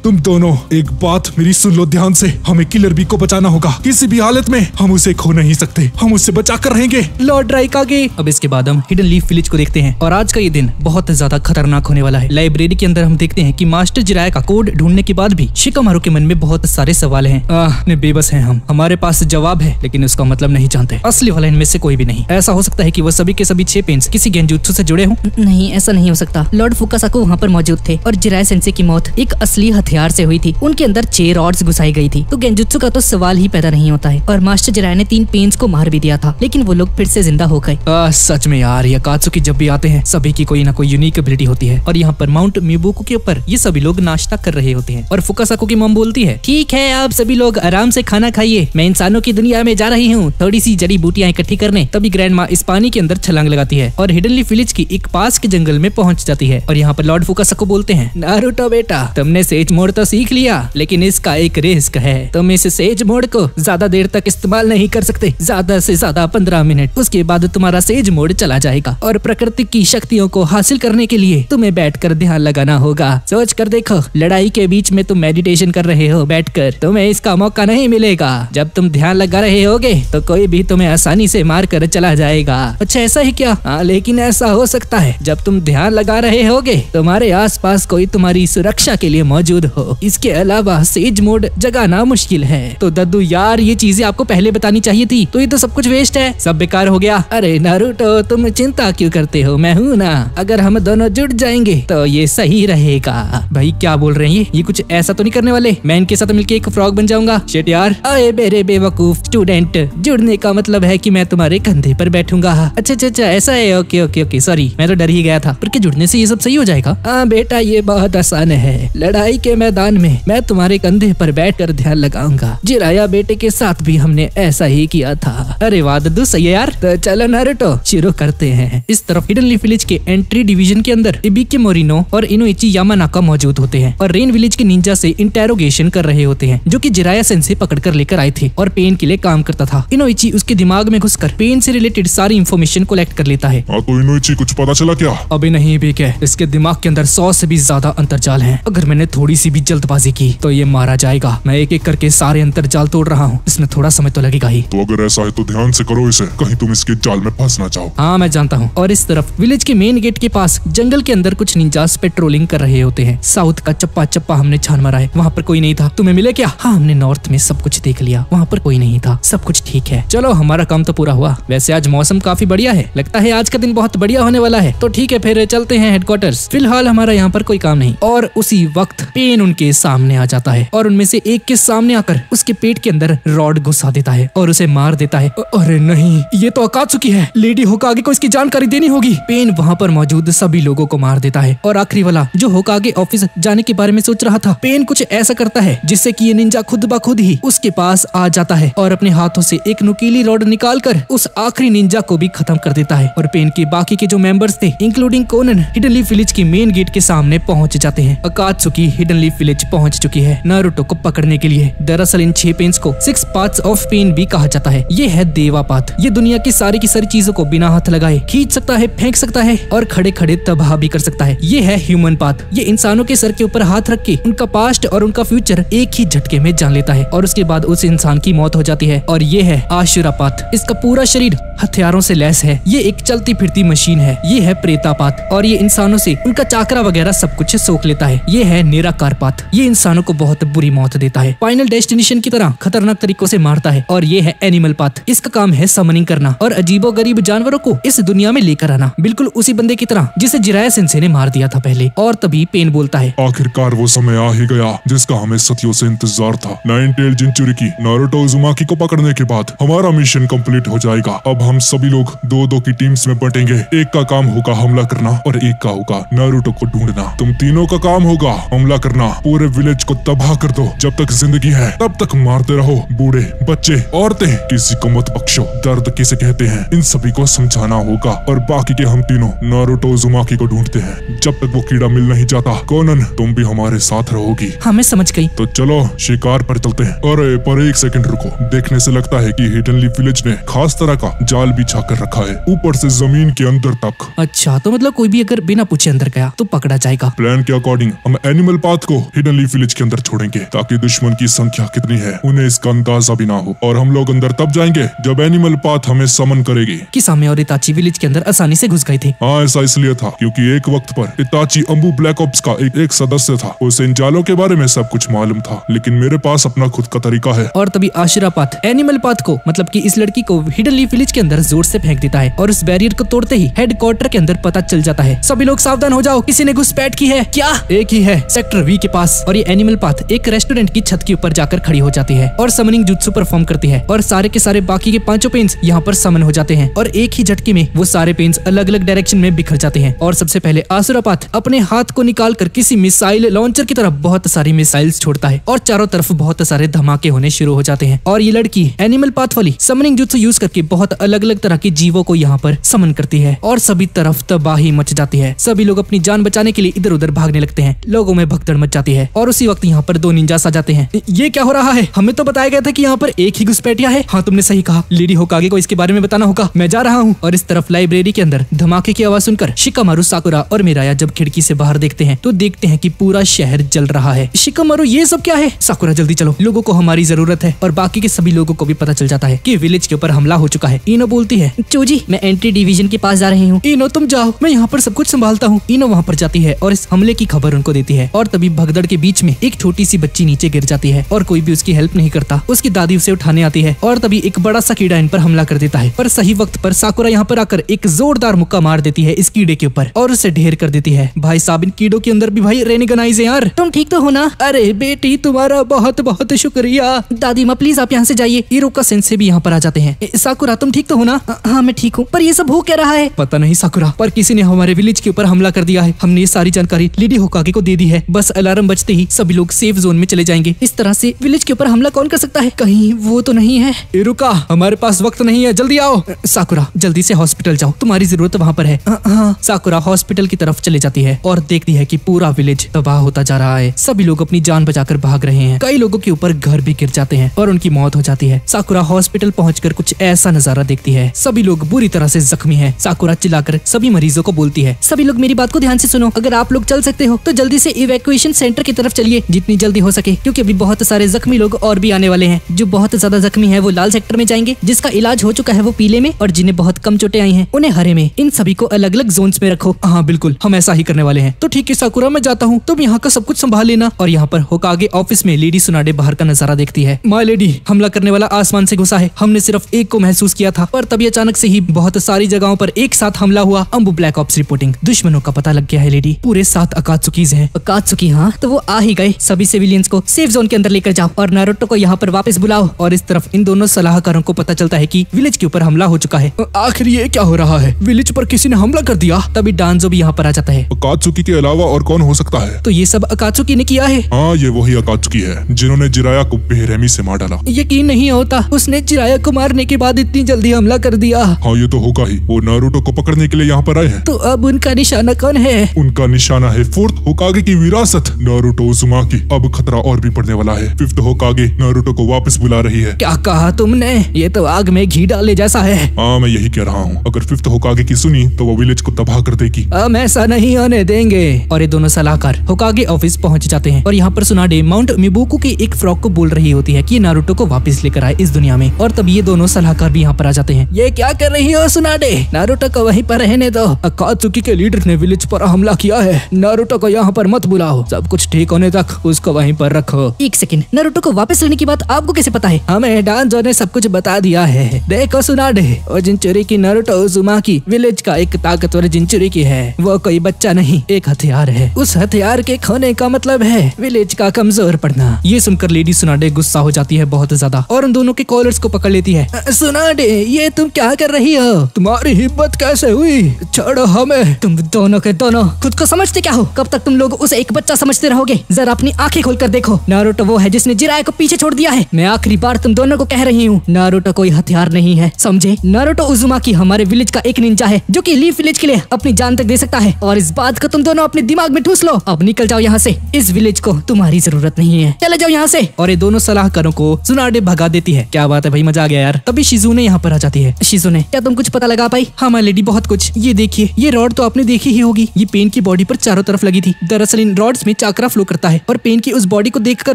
तुम दोनों एक बात मेरी सुन लो ध्यान से, हमें किलर बी को बचाना होगा। किसी भी हालत में हम उसे खो नहीं सकते, हम उससे बचा कर रहेंगे। लॉर्ड राइकागे। अब इसके बाद हम हिडन लीफ विलेज को देखते हैं और आज का ये दिन बहुत ज्यादा खतरनाक होने वाला है। लाइब्रेरी के अंदर हम देखते हैं कि मास्टर जिराया का कोड ढूंढने के बाद भी शिकामारू के मन में बहुत सारे सवाल हैं। बेबस हैं हम, हमारे पास जवाब है लेकिन उसका मतलब नहीं जानते। असली वाला इनमें से कोई भी नहीं। ऐसा हो सकता है कि वो सभी के सभी 6 पेन्स किसी गेंजुत्सु से जुड़े हों। नहीं, ऐसा नहीं हो सकता। लॉर्ड फुकासाकु वहाँ पर मौजूद थे और जिराया सेंसे की मौत एक असली हथियार से हुई थी। उनके अंदर 6 रॉड्स घुसाई गई थी, तो गेंजुत्सु का तो सवाल ही पैदा नहीं होता है। और मास्टर जिराया ने 3 पेन्स को मार भी दिया था, लेकिन वो लोग फिर से जिंदा हो गए। सच में यार, ये अकात्सुकी जब भी आते हैं सभी की कोई ना कोई यूनिक एबिलिटी होती है। और यहाँ पर माउंट म्यूबुकु के ऊपर ये सभी लोग नाश्ता कर रहे होते हैं और फुकासाकु की मॉम बोलती है, ठीक है आप सभी लोग आराम से खाना खाइए, मैं इंसानों की दुनिया में जा रही हूँ थोड़ी सी जड़ी बूटियां इकट्ठी करने। तभी ग्रैंड माँ इस पानी के अंदर छलांग लगाती है और हिडन लीफ विलेज की एक पास के जंगल में पहुंच जाती है। और यहाँ पर लॉर्ड फुकासाकु बोलते हैं, नारुतो बेटा तुमने सेज मोड तो सीख लिया, लेकिन इसका एक रिस्क है। तुम इस सेज मोड को ज्यादा देर तक इस्तेमाल नहीं कर सकते, ज्यादा से ज्यादा 15 मिनट। उसके बाद तुम्हारा सेज मोड चला जाएगा और प्रकृति की शक्तियों को हासिल करने के लिए तुम्हें बैठकर ध्यान लगाना होगा। सोच कर देखो, लड़ाई के बीच में तुम मेडिटेशन कर रहे हो बैठकर, तुम्हें इसका मौका नहीं मिलेगा। जब तुम ध्यान लगा रहे होगे तो कोई भी तुम्हें आसानी से मार कर चला जाएगा। अच्छा ऐसा है क्या? हाँ, लेकिन ऐसा हो सकता है जब तुम ध्यान लगा रहे होगे तुम्हारे आसपास कोई तुम्हारी सुरक्षा के लिए मौजूद हो। इसके अलावा सेज मोड जगाना मुश्किल है। तो दद्दू यार, ये चीजें आपको पहले बतानी चाहिए थी, तो ये तो सब कुछ वेस्ट है, सब बेकार हो गया। अरे नारुतो तुम चिंता क्यों करते हो, मैं हूँ ना। अगर हम दोनों जुड़ जाएंगे तो ये सही रहेगा। भाई क्या बोल रहे हैं ये कुछ ऐसा तो नहीं करने वाले? मैं इनके साथ मिलके एक फ्रॉग बन जाऊंगा? शिट यार। अरे मेरे बेवकूफ स्टूडेंट, जुड़ने का मतलब है कि मैं तुम्हारे कंधे पर बैठूंगा। अच्छा अच्छा अच्छा ऐसा है, ओके ओके ओके सॉरी, मैं तो डर ही गया था। पर क्या जुड़ने से ये सब सही हो जाएगा? हाँ बेटा ये बहुत आसान है, लड़ाई के मैदान में मैं तुम्हारे कंधे पर बैठकर ध्यान लगाऊंगा। जिराया बेटे के साथ भी हमने ऐसा ही किया था। अरे वाह दद्दू सही है यार। तो चलो नारुतो शुरू करते हैं। इस तरफ हिडन लीफ विलेज के एंट्री डिवीजन के अंदर इबिके मोरिनो और इनोइची यामानाका मौजूद होते हैं और रेन विलेज के निंजा से इंटेरोगेशन कर रहे होते हैं, जो कि जिराया सेंसे पकड़ कर लेकर आए थे और पेन के लिए काम करता था। इनोइची उसके दिमाग में घुसकर पेन से रिलेटेड सारी इंफॉर्मेशन कलेक्ट कर लेता है। तो इनोइची कुछ पता चला क्या? अभी नहीं भी क्या, इसके दिमाग के अंदर 100 से भी ज्यादा अंतरजाल हैं। अगर मैंने थोड़ी सी भी जल्दबाजी की तो ये मारा जाएगा। मैं एक एक करके सारे अंतरजाल तोड़ रहा हूँ, इसमें थोड़ा समय तो लगेगा ही। तो अगर ऐसा है तो ध्यान से करो इसे, कहीं तुम इसके जाल में फंस ना जाओ। हाँ मैं जानता हूँ। और इस तरफ विलेज के मेन गेट के पास जंगल के अंदर कुछ निंजास पेट्रोलिंग कर रहे होते हैं। साउथ का चप्पा चप्पा हमने छान मारा है, वहाँ पर कोई नहीं था। तुम्हें मिले क्या? हाँ हमने नॉर्थ में सब कुछ देख लिया, वहाँ पर कोई नहीं था, सब कुछ ठीक है। चलो हमारा काम तो पूरा हुआ। वैसे आज मौसम काफी बढ़िया है, लगता है आज का दिन बहुत बढ़िया होने वाला है। तो ठीक है फिर चलते हैं हेडक्वार्टर्स। फिलहाल हमारा यहाँ पर कोई काम नहीं। और उसी वक्त पेन उनके सामने आ जाता है और उनमें से एक के सामने आकर उसके पेट के अंदर रॉड घुसा देता है और उसे मार देता है। अरे नहीं, ये तो अकात्सुकी है। लेडी होकागे को इसकी जानकारी देनी होगी। पेन वहाँ पर मौजूद सभी लोगों को मार देता है और आखिरी वाला जो होकागे ऑफिस जाने के बारे में सोच रहा था, पेन कुछ ऐसा करता है जिससे कि ये निंजा खुद ब खुद ही उसके पास आ जाता है और अपने हाथों से एक नुकीली रॉड निकालकर उस आखिरी निंजा को भी खत्म कर देता है। और पेन के बाकी के जो मेंबर्स थे including Conan hidden leaf village के मेन गेट के सामने पहुंच जाते हैं। अकात्सुकी हिडन लीफ विलेज पहुंच चुकी है नारुतो को पकड़ने के लिए। दरअसल इन 6 पेन्स को 6 पाथ्स ऑफ पेन भी कहा जाता है। ये है देवा पाथ। ये दुनिया की सारी चीजों को बिना हाथ लगाए खींच सकता है, फेंक सकता है और खड़े खड़े तबाह भी कर सकता है। ये है ह्यूमन पाथ। ये इंसानों के सर के ऊपर हाथ रख के उनका पास्ट और उनका फ्यूचर एक ही झटके में जान लेता है और उसके बाद उस इंसान की मौत हो जाती है। और ये है आशुरा पाथ। इसका पूरा शरीर हथियारों से लैस है। ये एक चलती फिरती मशीन है। ये है प्रेता पाथ और ये इंसानों से उनका चाकरा वगैरह सब कुछ सोख लेता है। ये है निराकार पाथ। ये इंसानों को बहुत बुरी मौत देता है, फाइनल डेस्टिनेशन की तरह खतरनाक तरीकों से मारता है। और ये है एनिमल पाथ। इसका काम है समनिंग करना और अजीबो गरीब जानवरों को इस दुनिया में लेकर आना, बिल्कुल उसी बंदे की तरह जिसे जिराया सेंसे ने मार दिया था पहले। और तभी पेन बोलता है, आखिरकार वो समय आ ही गया जिसका हमें सदियों से इंतजार था। नाइन टेल जिंचुरिकी नारुतो उज़ुमाकी को पकड़ने के बाद हमारा मिशन कंप्लीट हो जाएगा। अब हम सभी लोग 2-2 की टीम्स में बटेंगे। एक का काम होगा हमला करना और एक का होगा नारुतो को ढूंढना। तुम तीनों का काम होगा हमला करना, पूरे विलेज को तबाह कर दो। जब तक जिंदगी है तब तक मारते रहो। बूढ़े, बच्चे, औरतें, किसी को मत बख्शो। दर्द किसे कहते हैं इन सभी को समझाना होगा। और बाकी के हम तीनों नारुतो उज़ुमाकी को ढूंढते हैं। जब तक वो कीड़ा मिल नहीं जाता, कोनन तुम भी हमारे साथ रहोगी। हाँ मैं समझ गई। तो चलो शिकार पर चलते हैं। अरे पर एक सेकंड रुको, देखने से लगता है कि हिडन लीफ विलेज ने खास तरह का जाल बिछा कर रखा है, ऊपर से जमीन के अंदर तक। अच्छा तो मतलब कोई भी अगर बिना पूछे अंदर गया तो पकड़ा जाएगा। प्लान के अकॉर्डिंग हम एनिमल पाथ को हिडन लीफ विलेज के अंदर छोड़ेंगे ताकि दुश्मन की संख्या कितनी है उन्हें इसका अंदाजा भी ना हो। और हम लोग अंदर तब जाएंगे जब एनिमल पाथ हमें समन करेगी। किसामे और इताची विलेज के अंदर आसानी से घुस गए थे। हाँ ऐसा इसलिए था क्योंकि एक वक्त पर इताची अंबु ब्लैक ऑप्स का एक सदस्य था। उसे इन जालों के बारे में सब कुछ मालूम था, लेकिन मेरे पास अपना खुद का तरीका है। और तभी आशिरा पाथ एनिमल पाथ को मतलब कि इस लड़की को हिडन लीफ विलेज के अंदर जोर से फेंक देता है और उस बैरियर को तोड़ते ही हेडक्वार्टर के अंदर पता चल जाता है। सभी लोग सावधान हो जाओ, किसी ने घुसपैठ की है। क्या? एक ही है सेक्टर वी के पास। और ये एनिमल पाथ एक रेस्टोरेंट की छत के ऊपर जाकर खड़ी हो जाती है और समनिंग जुत्सु परफॉर्म करती है और सारे के सारे बाकी के 5 पेन्स यहाँ पर समन हो जाते हैं और एक ही झटके में वो सारे पेन्स अलग अलग डायरेक्शन में बिखर जाते हैं। और सबसे पहले आसुरा पाथ अपने हाथ को निकाल कर किसी मिसाइल लॉन्चर की तरफ बहुत सारी मिसाइल्स छोड़ता है और चारों तरफ बहुत सारे धमाके होने शुरू हो जाते हैं। और ये लड़की एनिमल पाथ वाली समनिंग जुत्सु यूज करके बहुत अलग अलग तरह के जीवों को यहाँ पर समन करती है और सभी तरफ तबाही मच जाती है। सभी लोग अपनी जान बचाने के लिए इधर उधर भागने लगते हैं। लोगों में भगदड़ मच जाती है और उसी वक्त यहाँ पर 2 निंजास आ जाते हैं। ये क्या हो रहा है? हमें तो बताया गया था कि यहाँ पर एक ही घुसपैठिया है। हाँ, तुमने सही कहा। लेडी होकागे को इसके बारे में बताना होगा। मैं जा रहा हूँ। और इस तरफ लाइब्रेरी के अंदर धमाके की आवाज सुनकर शिकामारू, साकुरा और मिराया जब खिड़की से बाहर देखते हैं तो देखते हैं कि पूरा शहर जल रहा है। शिकामारू, ये सब क्या है? साकुरा, जल्दी चलो, लोगों को हमारी जरूरत है। और बाकी के सभी लोगों को भी पता चल जाता है कि विलेज के ऊपर हमला हो चुका है। इनो बोलती है, चोजी, मैं एंट्री डिवीजन के पास जा रही हूँ। इनो तुम जाओ, मैं यहाँ पर सब कुछ संभालता हूँ। इनो वहाँ पर जाती है और इस हमले की खबर उनको देती है। और तभी भगदड़ के बीच में एक छोटी सी बच्ची नीचे गिर जाती है और कोई भी उसकी हेल्प नहीं करता। उसकी दादी उसे उठाने आती है और तभी एक बड़ा सा कीड़ा इन पर हमला कर देता है। पर सही वक्त पर साकुरा यहाँ पर आकर एक जोरदार मुक्का मार देती है इस कीड़े के ऊपर और उसे ढेर कर देती है। भाई साहब, इन कीड़ों के अंदर भी भाई रेनिगनाइज है यार। तुम ठीक तो हो ना? अरे बेटी, तुम्हारा बहुत बहुत शुक्रिया। दादी माँ, प्लीज आप यहाँ से जाइए। इरोका सेंसे भी यहाँ पर आ जाते हैं। साकुरा, तुम ठीक तो हो ना? हाँ, मैं ठीक हूँ। पर ये सब हो क्या रहा है? पता नहीं साकुरा, पर किसी ने हमारे विलेज के ऊपर हमला कर दिया है। हमने ये सारी जानकारी लेडी होकागे को दे दी है। बस अलार्म बजते ही सभी लोग सेफ जोन में चले जाएंगे। इस तरह से विलेज के ऊपर हमला कौन कर सकता है? कहीं वो तो नहीं है? इरुका, हमारे पास वक्त नहीं है, जल्दी आओ। साकुरा, जल्दी से हॉस्पिटल जाओ, तुम्हारी जरूरत वहाँ पर है। हाँ। साकुरा हॉस्पिटल की तरफ चली जाती है और देखती है कि पूरा विलेज तबाह होता जा रहा है। सभी लोग अपनी जान बचाकर भाग रहे हैं। कई लोगों के ऊपर घर भी गिर जाते हैं और उनकी मौत हो जाती है। साकुरा हॉस्पिटल पहुंचकर कुछ ऐसा नजारा देखती है। सभी लोग बुरी तरह से जख्मी हैं। साकुरा चिल्लाकर सभी मरीजों को बोलती है, सभी लोग मेरी बात को ध्यान से सुनो। अगर आप लोग चल सकते हो तो जल्दी से इवैक्यूएशन सेंटर की तरफ चलिए, जितनी जल्दी हो सके, क्योंकि अभी बहुत सारे जख्मी लोग और भी आने वाले हैं। जो बहुत ज्यादा जख्मी है वो लाल सेक्टर में जाएंगे, जिसका इलाज हो चुका है वो पीले में, और जिन्हें बहुत कम चोटें आई हैं उन्हें हरे में। इन सभी को अलग अलग जोन्स में रखो। हाँ बिल्कुल, हम ऐसा ही करने वाले हैं। तो ठीक है साकुरा, मैं जाता हूँ, तुम यहाँ का सब कुछ संभाल लेना। और यहाँ पर होकागे ऑफिस में लेडी सुनाडे बाहर का नजारा देखती है। माय लेडी, हमला करने वाला आसमान से घुसा है। हमने सिर्फ एक को महसूस किया था, पर तभी अचानक से ही बहुत सारी जगहों पर एक साथ हमला हुआ। अंबु ब्लैक ऑप्स रिपोर्टिंग, दुश्मनों का पता लग गया है लेडी। पूरे 7 अकात्सुकीज हैं। अकात्सुकी? हाँ, तो वो आ ही गए। सभी सिविलियंस को सेफ जोन के अंदर लेकर जाओ और नारुतो को यहाँ पर वापस बुलाओ। और इस तरफ इन दोनों सलाहकारों को पता चलता है कि विलेज के ऊपर हमला हो चुका है। आखिर ये क्या हो रहा है? विलेज पर किसी ने हमला कर दिया। तभी डांजो भी यहाँ पर आ जाता है। अकात्सुकी के अलावा और कौन हो सकता है? तो ये सब अकात्सुकी ने किया है। हाँ, ये वही अकात्सुकी है जिन्होंने जिराया को बेरहमी से मार डाला। यकीन नहीं होता, उसने जिराया को मारने के बाद इतनी जल्दी हमला कर दिया। हाँ, ये तो होगा ही। वो नारुतो को पकड़ने के लिए यहाँ पर आए हैं। तो अब उनका निशाना कौन है? उनका निशाना है 4th होकागे की विरासत नारुतो उज़ुमाकी। अब खतरा और भी बढ़ने वाला है। 5th होकागे नारुतो को वापस बुला रही है। क्या कहा तुमने? ये तो आग में घी डाले जैसा है। हाँ, मैं यही कह रहा हूँ। अगर 5th होकागे की सुनी तो वो विलेज को तबाह कर देगी। हम ऐसा नहीं होने देंगे। और ये दोनों सलाहकार होकागे ऑफिस पहुंच जाते हैं और यहाँ पर सुनाडे माउंट मिबुकु की एक फ्रॉक को बोल रही होती है कि नारुतो को वापस लेकर आए इस दुनिया में। और तब ये दोनों सलाहकार भी यहाँ पर आ जाते हैं। ये क्या कर रही हो सुनाडे? नारुतो को वहीं पर रहने दो। अकात्सुकी के लीडर ने विलेज पर हमला किया है। नारुतो को यहाँ पर मत बुलाओ। सब कुछ ठीक होने तक उसको वहीं पर रखो। एक सेकंड, नारुतो को वापस लेने की बात आपको कैसे पता है? हमें डांजो ने सब कुछ बता दिया है। देखो सुनाडे, वो जिंचुरिकी नारुतो उज़ुमाकी विलेज का एक ताकतवर जिंचुरिकी है। वो कोई बच्चा नहीं, एक हथियार है। उस हथियार के खोने का मतलब है विलेज का कमजोर पड़ना। ये सुनकर लेडी सुनाडे गुस्सा हो जाती है बहुत ज्यादा और उन दोनों के कॉलर्स को पकड़ लेती है। सुनाडे, ये तुम क्या कर रही हो? तुम्हारी हिम्मत कैसे हुई? छोड़ो हमें। तुम दोनों के दोनों खुद को समझते क्या हो? कब तक तुम लोग उसे एक बच्चा समझते रहोगे? जरा अपनी आंखें खोलकर देखो। नारुतो वो है जिसने जिराया को पीछे छोड़ दिया है। मैं आखिरी बार तुम दोनों को कह रही हूँ, नारुतो कोई हथियार नहीं है, समझे? नारुतो उज़ुमाकी हमारे विलेज का एक निंजा है जो कि लीफ विलेज के लिए अपनी जान तक दे सकता है। और इस बात को तुम दोनों अपने दिमाग में ठूस लो। अब निकल जाओ यहाँ से। इस विलेज को तुम्हारी जरूरत नहीं है। चले जाओ यहाँ से। और ये दोनों सलाहकारों को सुनाडे भगा देती है। क्या बात है भाई, मजा आ गया यार। तभी शिजुने यहाँ पर आ जाती है। शिजुने, क्या तुम कुछ पता लगा पाई? हाँ माय लेडी, बहुत कुछ। ये देखिए, ये रॉड तो आपने देखी ही होगी। ये पेन की बॉडी पर चारों तरफ लगी थी। दरअसल इन रॉड्स में चाकरा फ्लो करता है और पेन की उस बॉडी को देखकर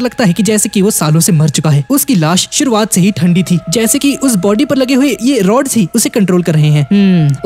लगता है कि जैसे कि वो सालों से मर चुका है। उसकी लाश शुरुआत से ही ठंडी थी, जैसे कि उस बॉडी पर लगे हुए ये रॉड्स ही उसे कंट्रोल कर रहे हैं।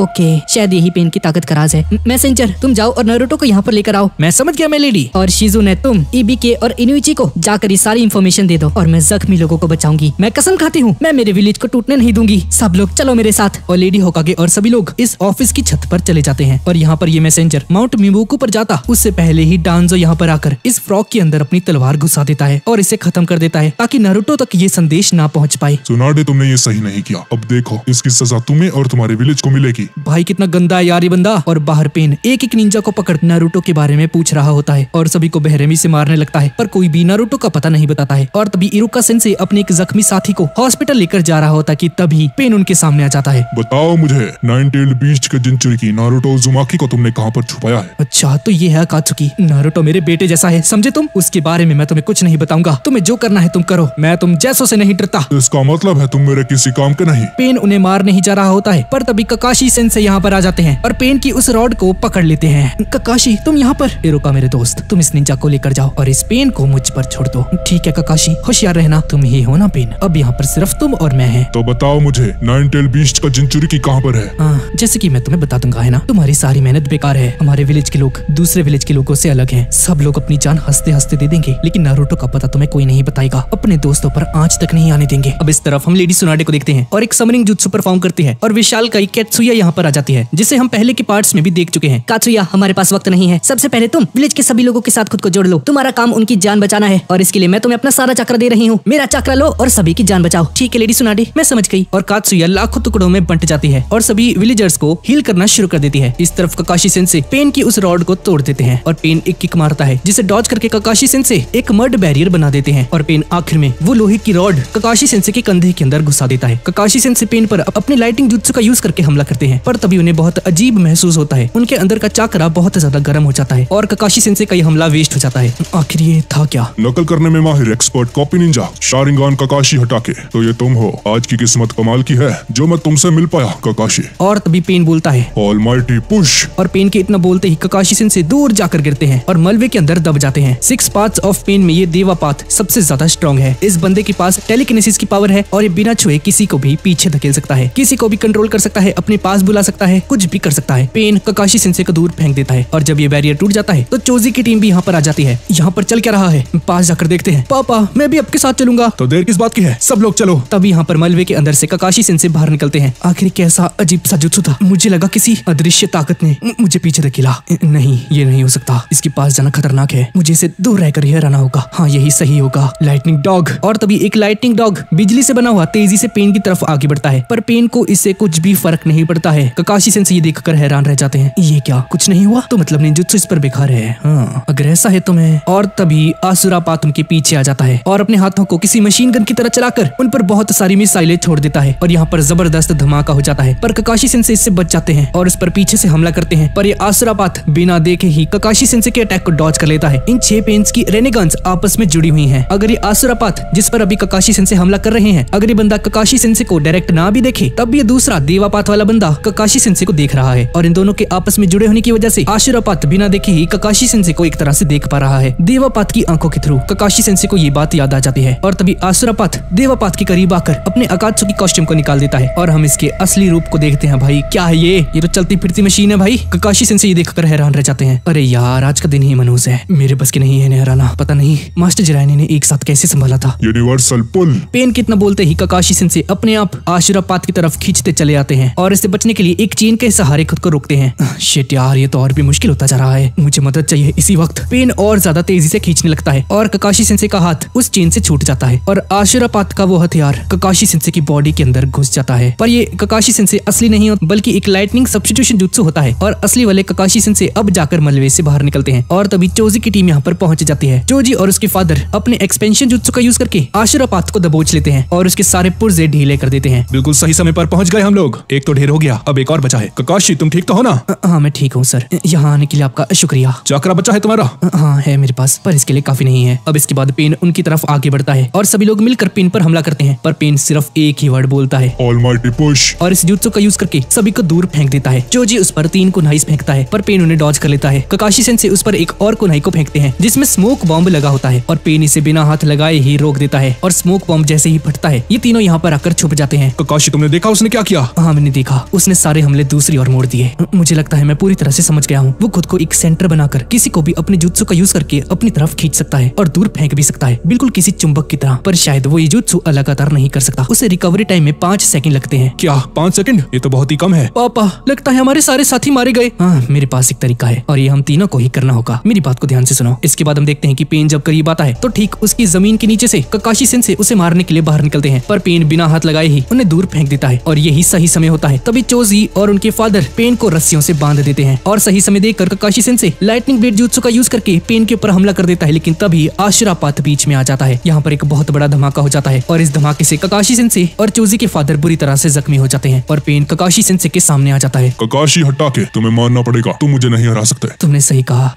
ओके, शायद यही पेन की ताकत का राज है। मैसेंजर तुम जाओ और नारुतो को यहाँ पर लेकर आओ। मैं समझ गया मैं लेडी। और शिजुने तुम इबीके और इनुइची को जाकर ये सारी इन्फॉर्मेशन दे दो और मैं जख्मी लोगों को बचाऊंगी। मैं कसम खाती हूँ मैं मेरे विलेज को टूटने नहीं दूंगी। सब लोग चलो मेरे साथ। और लेडी होकागे और सभी लोग इस ऑफिस की छत पर चले जाते हैं और यहाँ पर ये मैसेंजर माउंट मिबुकु पर जाता उससे पहले ही डांजो यहाँ पर आकर इस फ्रॉक के अंदर अपनी तलवार घुसा देता है और इसे खत्म कर देता है ताकि नारुतो तक ये संदेश ना पहुँच पाए। सुनाडे तुमने ये सही नहीं किया, अब देखो इसकी सजा तुम्हें और तुम्हारे विलेज को मिलेगी। भाई कितना गंदा है यार ये बंदा। और बाहर पेन एक एक निंजा को पकड़ नारुतो के बारे में पूछ रहा होता है और सभी को बेरहमी से मारने लगता है पर कोई भी नारुतो का पता नहीं बताता है। और तभी इरुका सेंसेई अपने एक जख्मी साथी को हॉस्पिटल लेकर जा रहा होता कि तभी पेन उनके सामने आ जाता है। बताओ मुझे, नाइन टेल्ड बीस्ट के जिंचुरिकी नारुतो उजुमाकी को तुमने कहाँ पर छुपाया है? अच्छा तो ये है अकात्सुकी। नारुतो मेरे बेटे जैसा है समझे तुम। उसके बारे में मैं तुम्हें कुछ नहीं बताऊंगा। तुम्हें जो करना है तुम करो, मैं तुम जैसों से नहीं डरता। इसका मतलब है तुम मेरे किसी काम के नहीं। पेन उन्हें मारने ही जा रहा होता है पर तभी ककाशी सेंसेई यहाँ पर आ जाते हैं और पेन की उस रॉड को पकड़ लेते हैं। ककाशी तुम यहाँ पर? इरुका मेरे दोस्त तुम इस निंजा को लेकर जाओ और इस पेन को मुझ पर छोड़ दो। ठीक है ककाशी, होशियार रहना। तुम ही हो ना पेन, अब यहाँ पर सिर्फ तुम और मैं हैं। तो बताओ मुझे, नाइन टेल्ड बीस्ट का जिंचुरिकी कहाँ पर है? जैसे कि मैं तुम्हें बता दूंगा है ना, तुम्हारी सारी मेहनत बेकार है। हमारे विलेज के लोग दूसरे विलेज के लोगों से अलग हैं। सब लोग अपनी जान हंसते हंसते दे देंगे लेकिन नारुतो का पता तुम्हें कोई नहीं बताएगा। अपने दोस्तों पर आंच तक नहीं आने देंगे। अब इस तरफ हम लेडी सुनाडे को देखते हैं और एक समरिंग जुत्सु परफॉर्म करती है और विशाल का कैत्सुया यहाँ पर आ जाती है जिसे हम पहले के पार्ट्स में भी देख चुके हैं। कात्सुया हमारे पास वक्त नहीं है। सबसे पहले तुम विलेज के सभी लोगों के साथ खुद को जोड़ लो। तुम्हारा काम उनकी जान बचाना है और इसके लिए मैं तुम्हें अपना सारा चक्र दे रही हूँ। मेरा चक्र लो और सभी की जान बचाओ। ठीक है लेडी सुनाडे, मैं समझ गई। और कात्सुया लाखों टुकड़ों में बंट जाती है और सभी विलेजर्स को हील करना शुरू कर देती है। इस तरफ ककाशी सेंसेई पेन की उस रॉड को तोड़ देते हैं और पेन एक किक मारता है जिसे डॉज करके ककाशी सेंसेई एक मड बैरियर बना देते हैं और पेन आखिर में वो लोहे की रॉड ककाशी सेंसेई के कंधे के अंदर घुसा देता है। ककाशी सेंसेई पेन पर अपने लाइटिंग जुत्सु का यूज करके हमला करते हैं पर तभी उन्हें बहुत अजीब महसूस होता है। उनके अंदर का चाकरा बहुत ज्यादा गर्म हो जाता है और ककाशी सेंसेई का ये हमला वेस्ट हो जाता है। आखिर ये था क्या? नकल करने में माहिर एक्सपर्ट कॉपी निंजा शारिंगान ककाशी हटाके। तो ये तुम हो। आज की किस्मत कमाल की है जो मैं तुमसे मिल पाया ककाशी। और तभी पेन बोलता है ऑलमाइटी पुश। और पेन के इतना बोलते ही ककाशी सेंसेई दूर जाकर गिरते हैं और मलबे के अंदर दब जाते हैं। 6 पाथ्स ऑफ पेन में ये देवा पाथ सबसे ज्यादा स्ट्रॉन्ग है। इस बंदे के पास टेलीकिनेसिस की पावर है और ये बिना छुए किसी को भी पीछे धकेल सकता है, किसी को भी कंट्रोल कर सकता है, अपने पास बुला सकता है, कुछ भी कर सकता है। पेन ककाशी सेंसेई को दूर फेंक देता है और जब ये बैरियर टूट जाता है तो चोजी की टीम भी यहाँ पर आ जाती है। यहाँ पर चल क्या रहा है? पास जाकर देखते हैं। पापा मैं भी आपके साथ चलूंगा। तो देर किस बात की है, सब लोग चलो। तब यहाँ पर मलबे के अंदर से ककाशी सेंसेई बाहर निकलते हैं। आखिर कैसा अजीब सा जुत्सु था। मुझे लगा किसी अदृश्य ताकत ने मुझे पीछे धकेला। नहीं ये नहीं हो सकता, इसके पास जाना खतरनाक है। मुझे इसे दूर रहकर ही रहना होगा। हाँ यही सही होगा। Lightning dog. और तभी एक लाइटनिंग डॉग बिजली से बना हुआ तेजी से पेन की तरफ आगे बढ़ता है पर पेन को इससे कुछ भी फर्क नहीं पड़ता है। ककाशी सेंसेई ये देखकर हैरान रह जाते हैं। ये क्या, कुछ नहीं हुआ? तो मतलब निंजुत्सु इस पर बेकार है। हाँ अगर ऐसा है तो मैं। और तभी आसुरा पात उनके पीछे आ जाता है और अपने हाथों को किसी मशीन गन की तरह चलाकर उन पर बहुत सारी मिसाइलें छोड़ देता है और यहाँ पर जबरदस्त धमाका हो जाता है पर ककाशी सेंसेई इससे बच जाते हैं और उस पर पीछे से हमला करते हैं पर ये आसुरा पात बिना देखे ही ककाशी सेंसेई के अटैक को डॉज कर लेता है। इन 6 पेन्स की रेनेगन्स आपस में जुड़ी हुई हैं। अगर ये आसुरा पात जिस पर अभी ककाशी सेंसेई हमला कर रहे हैं, अगर ये बंदा ककाशी सेंसेई को डायरेक्ट ना भी देखे तब ये दूसरा देवा पात वाला बंदा ककाशी सेंसेई को देख रहा है और इन दोनों के आपस में जुड़े होने की वजह से आसुरा पात बिना देखे ही ककाशी सेंसेई को एक तरह से देख पा रहा है। देवा पात की आंखों के थ्रू ककाशी सेंसेई को ये बात याद आ जाती है और तभी आसुरा पात देवा पात के करीब आकर अपने अकात्सुकी कॉस्ट्यूम को निकाल देता है और हम इसके असली रूप को देखते हैं। भाई क्या है ये तो चलती फिरती मशीन है भाई। ककाशी सेंसेई देखकर हैरान रह जाते हैं। अरे यार आज का दिन ही मनहूस है, मेरे बस की नहीं है इन्हें हराना। पता नहीं मास्टर जिरायनी ने एक साथ कैसे संभाला था। यूनिवर्सल पुल। पेन कितना बोलते ही ककाशी सेंसेई अपने आप आसुरा पात की तरफ खींचते चले आते हैं और इससे बचने के लिए एक चेन के सहारे खुद को रोकते हैं। शिट यार ये तो और भी मुश्किल होता जा रहा है, मुझे मदद चाहिए। इसी वक्त पेन और ज्यादा तेजी से खींचने लगता है और ककाशी सेंसेई का हाथ उस चेन से छूट जाता है और आसुरा पात का वो हथियार ककाशी सेंसेई की बॉडी के अंदर घुस जाता है। पर ये ककाशी सेंसेई असली नहीं होता बल्कि एक लाइटनिंग सब्स्टिट्यूशन जुत्सु होता है और असली वाले ककाशी सेंसेई अब जाकर मलबे से बाहर निकलते हैं और तभी चोजी की टीम यहाँ पर पहुंच जाती है। चोजी और उसके फादर अपने एक्सपेंशन जुत्सु का यूज करके आसुरा पात को दबोच लेते हैं और उसके सारे पुर्जे ढीले कर देते हैं। बिल्कुल सही समय पर पहुंच गए हम लोग। एक तो ढेर हो गया, अब एक और बचा है। ककाशी तुम ठीक तो हो ना? हाँ मैं ठीक हूँ सर, यहाँ आने के लिए आपका शुक्रिया। चक्रा बचा है तुम्हारा? हाँ है मेरे पास पर इसके लिए काफी नहीं है। अब इसके बाद पेन उनकी तरफ आगे बढ़ता है और सभी लोग मिलकर पेन पर हमला करते हैं पर पेन सिर्फ एक ही वर्ड बोलता है ऑलमाइटी पुश और इस जुत्सु का यूज करके सभी को दूर फेंक देता है। चोजी उस पर 3 कुन्हाई फेंकता है पर पेन उन्हें डॉज कर लेता है। ककाशी सेंसेई उस पर एक और कुन्हाई को फेंकते हैं जिसमें स्मोक बॉम्ब लगा होता है और पेन इसे बिना हाथ लगाए ही रोक देता है और स्मोक बॉम्ब जैसे ही फटता है ये तीनों यहाँ पर आकर छुप जाते हैं। ककाशी तुमने देखा उसने क्या किया? हाँ मैंने देखा, उसने सारे हमले दूसरी ओर मोड़ दिए। मुझे लगता है मैं पूरी तरह से समझ गया हूँ। वो खुद को एक सेंटर बनाकर किसी को भी अपने जुत्सु का यूज करके अपनी तरफ खींच सकता है और दूर फेंक भी सकता है, बिल्कुल किसी चुंबक की तरह। पर शायद वो ये जुत्सु लगातार नहीं कर सकता। उसे रिकवरी टाइम में 5 सेकंड लगते हैं। क्या 5 सेकंड? ये तो बहुत ही कम है। पापा, लगता है हमारे सारे साथी मारे गए। हाँ, मेरे पास एक तरीका है और ये हम तीनों को ही करना होगा। मेरी बात को ध्यान से सुनो। इसके बाद हम देखते हैं कि पेन जब करीब आता है तो ठीक उसकी जमीन के नीचे से ककाशी सेंसे उसे मारने के लिए बाहर निकलते हैं, पर पेन बिना हाथ लगाए ही उन्हें दूर फेंक देता है और यही सही समय होता है। तभी चोजी और उनके फादर पेन को रस्सियों से बांध देते हैं और सही समय देखकर ककाशी सेंसे लाइटनिंग ब्लेड जुत्सु का यूज करके पेन के ऊपर हमला कर देता है। लेकिन तभी आशुरापात बीच में आ जाता है। यहाँ पर एक बहुत बड़ा धमाका हो जाता है और इस धमाके से ककाशी सेंसे और चोजी के फादर बुरी तरह से जख्मी हो जाते हैं और पेन ककाशी सेंसे के सामने आ जाता है। ककाशी हटा के तुम्हें मानना पड़ेगा, तुम मुझे नहीं हरा सकते। तुमने सही कहा,